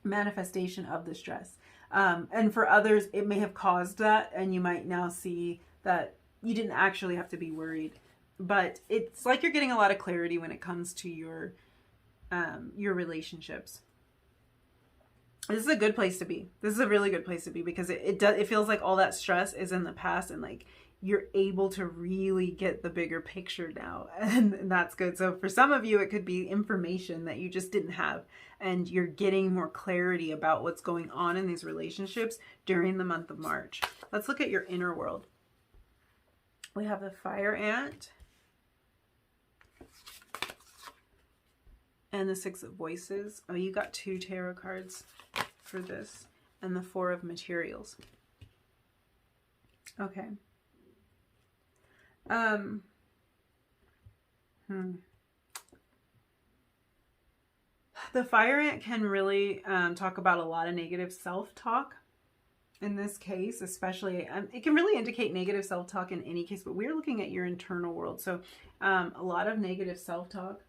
manifestation of the stress. And for others, it may have caused that, and you might now see that you didn't actually have to be worried. But it's like you're getting a lot of clarity when it comes to your relationships. This is a good place to be. This is a really good place to be, because it feels like all that stress is in the past, and like you're able to really get the bigger picture now, and that's good. So for some of you, it could be information that you just didn't have, and you're getting more clarity about what's going on in these relationships during the month of March. Let's look at your inner world. We have the Fire Ant and the Six of Voices. Oh, you got 2 tarot cards for this, and the Four of Materials. Okay. The Fire Ant can really talk about a lot of negative self-talk in this case, especially. It can really indicate negative self-talk in any case, but we're looking at your internal world. So a lot of negative self-talk.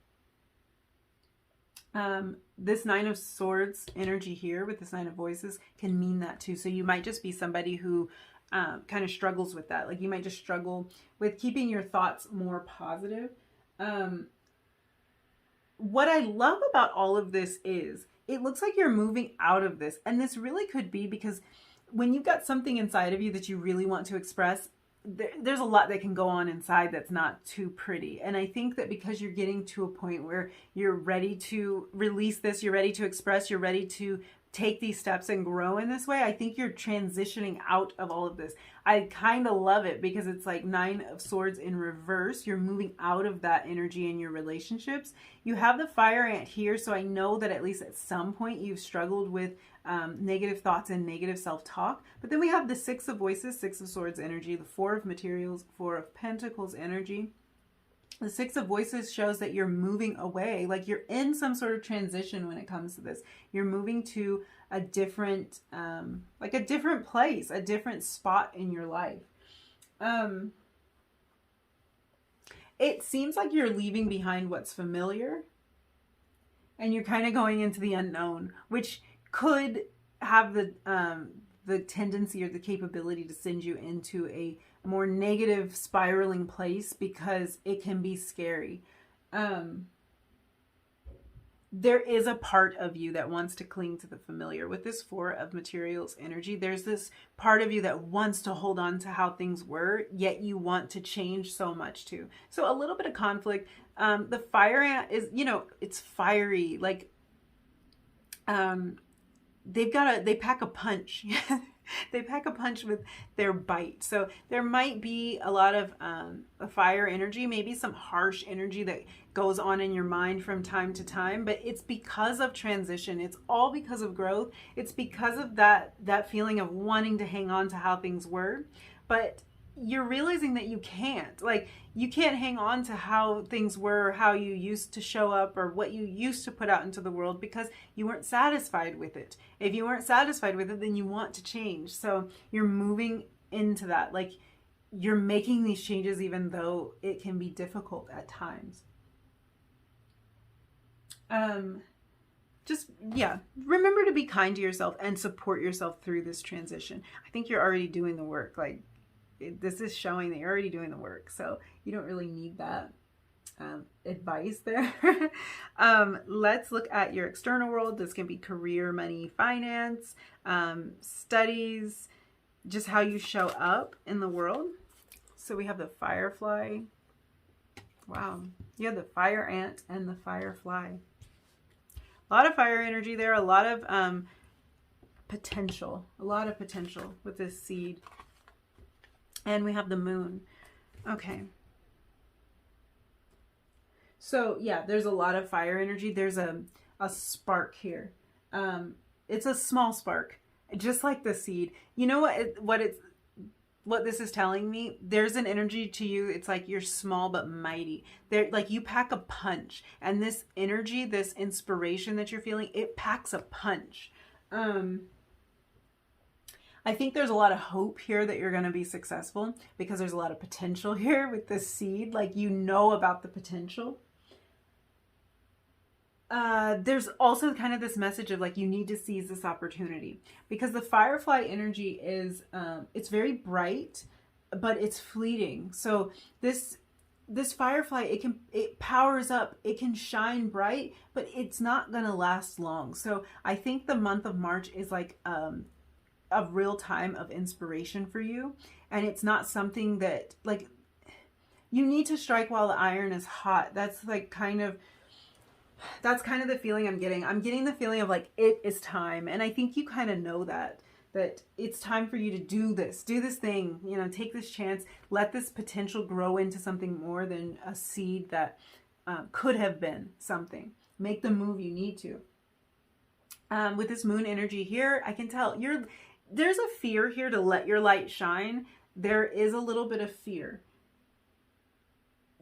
This Nine of Swords energy here with this Nine of Voices can mean that too. So you might just be somebody who kind of struggles with that. Like you might just struggle with keeping your thoughts more positive. What I love about all of this is it looks like you're moving out of this. And this really could be because when you've got something inside of you that you really want to express, there's a lot that can go on inside that's not too pretty. And I think that because you're getting to a point where you're ready to release this, you're ready to express, you're ready to take these steps and grow in this way, I think you're transitioning out of all of this. I kind of love it because it's like Nine of Swords in reverse. You're moving out of that energy in your relationships. You have the Fire Ant here, so I know that at least at some point you've struggled with negative thoughts and negative self-talk. But then we have the Six of Voices, Six of Swords energy, the Four of Materials, Four of Pentacles energy. The Six of Voices shows that you're moving away, like you're in some sort of transition when it comes to this. You're moving to a different, like a different place, a different spot in your life. It seems like you're leaving behind what's familiar, and you're kind of going into the unknown, which could have the tendency or the capability to send you into a more negative spiraling place because it can be scary. there is a part of you that wants to cling to the familiar. With this Four of Materials energy, there's this part of you that wants to hold on to how things were, yet you want to change so much too. So a little bit of conflict. The fire ant is, you know, it's fiery. Like, they pack a punch. They pack a punch with their bite. So there might be a lot of a fire energy, maybe some harsh energy that goes on in your mind from time to time, but it's because of transition. It's all because of growth. It's because of that feeling of wanting to hang on to how things were. But you're realizing that you can't. Like, you can't hang on to how things were, how you used to show up, or what you used to put out into the world, because you weren't satisfied with it. If you weren't satisfied with it, then you want to change. So you're moving into that. Like, you're making these changes even though it can be difficult at times. Just, yeah, remember to be kind to yourself and support yourself through this transition. I think you're already doing the work. Like, this is showing that you're already doing the work, so you don't really need that advice there. Let's look at your external world. This can be career, money, finance, studies, just how you show up in the world. So we have the firefly. Wow, you have the fire ant and the firefly. A lot of fire energy there, a lot of potential, with this seed. And we have the moon. Okay. So yeah, there's a lot of fire energy. There's a spark here. It's a small spark, just like the seed. You know what this is telling me? There's an energy to you. It's like you're small but mighty. There, like, you pack a punch, and this energy, this inspiration that you're feeling, it packs a punch. I think there's a lot of hope here that you're going to be successful, because there's a lot of potential here with this seed. Like, you know about the potential. There's also kind of this message of, like, you need to seize this opportunity, because the firefly energy is, it's very bright, but it's fleeting. So this firefly, it powers up, it can shine bright, but it's not going to last long. So I think the month of March is like, a real time of inspiration for you. And it's not something that, like, you need to strike while the iron is hot. That's kind of the feeling I'm getting. I'm getting the feeling of, like, it is time. And I think you kind of know that it's time for you to do this thing, you know, take this chance, let this potential grow into something more than a seed that could have been something. Make the move you need to. With this moon energy here, I can tell there's a fear here to let your light shine. There is a little bit of fear.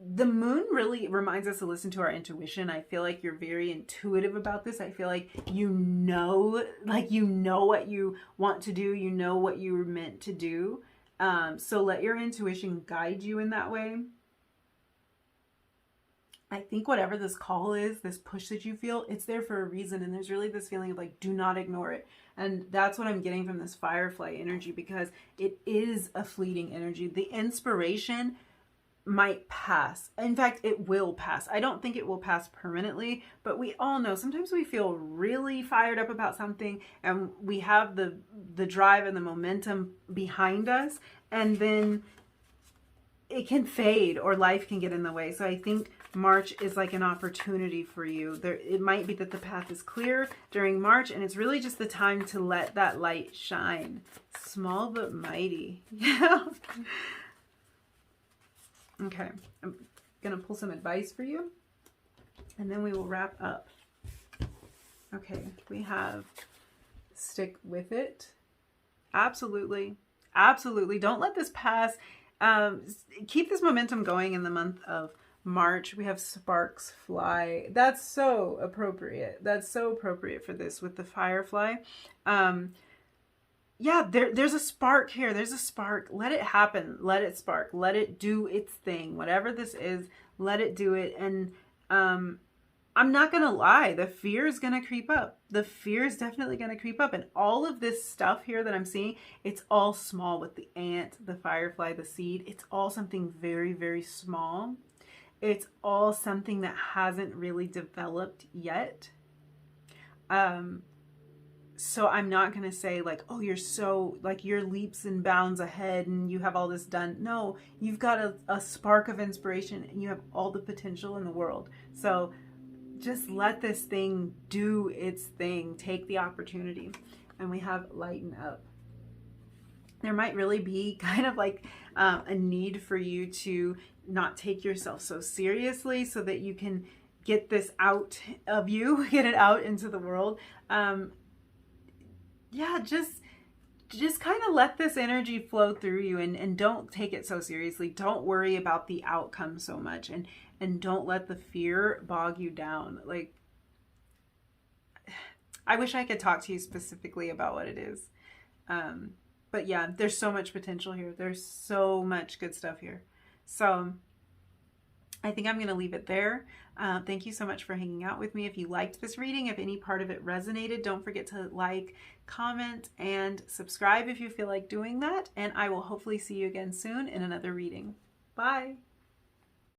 The moon really reminds us to listen to our intuition. I feel like you're very intuitive about this. I feel like you know what you want to do. You know what you were meant to do. So let your intuition guide you in that way. I think whatever this call is, this push that you feel, it's there for a reason. And there's really this feeling of, like, do not ignore it. And that's what I'm getting from this firefly energy, because it is a fleeting energy. The inspiration might pass. In fact, it will pass. I don't think it will pass permanently, but we all know sometimes we feel really fired up about something, and we have the drive and the momentum behind us, and then it can fade, or life can get in the way. So I think March is like an opportunity for you. It might be that the path is clear during March, and it's really just the time to let that light shine. Small but mighty. Yeah. Okay, I'm gonna pull some advice for you, and then we will wrap up. Okay, we have stick with it. Absolutely. Absolutely. Don't let this pass. Keep this momentum going in the month of March. We have sparks fly. That's so appropriate. That's so appropriate for this with the firefly. Yeah, there's a spark here. There's a spark. Let it happen. Let it spark. Let it do its thing. Whatever this is, let it do it. And I'm not going to lie. The fear is going to creep up. The fear is definitely going to creep up. And all of this stuff here that I'm seeing, it's all small with the ant, the firefly, the seed. It's all something very, very small. It's all something that hasn't really developed yet. So I'm not going to say like, oh, you're so like you're leaps and bounds ahead and you have all this done. No, you've got a spark of inspiration and you have all the potential in the world. So just let this thing do its thing. Take the opportunity. And we have lighten up. There might really be kind of like a need for you to not take yourself so seriously so that you can get this out of you, get it out into the world. Yeah, just kind of let this energy flow through you and don't take it so seriously. Don't worry about the outcome so much and don't let the fear bog you down. Like, I wish I could talk to you specifically about what it is. But yeah, there's so much potential here. There's so much good stuff here. So I think I'm going to leave it there. Thank you so much for hanging out with me. If you liked this reading, if any part of it resonated, don't forget to like, comment, and subscribe if you feel like doing that. And I will hopefully see you again soon in another reading. Bye.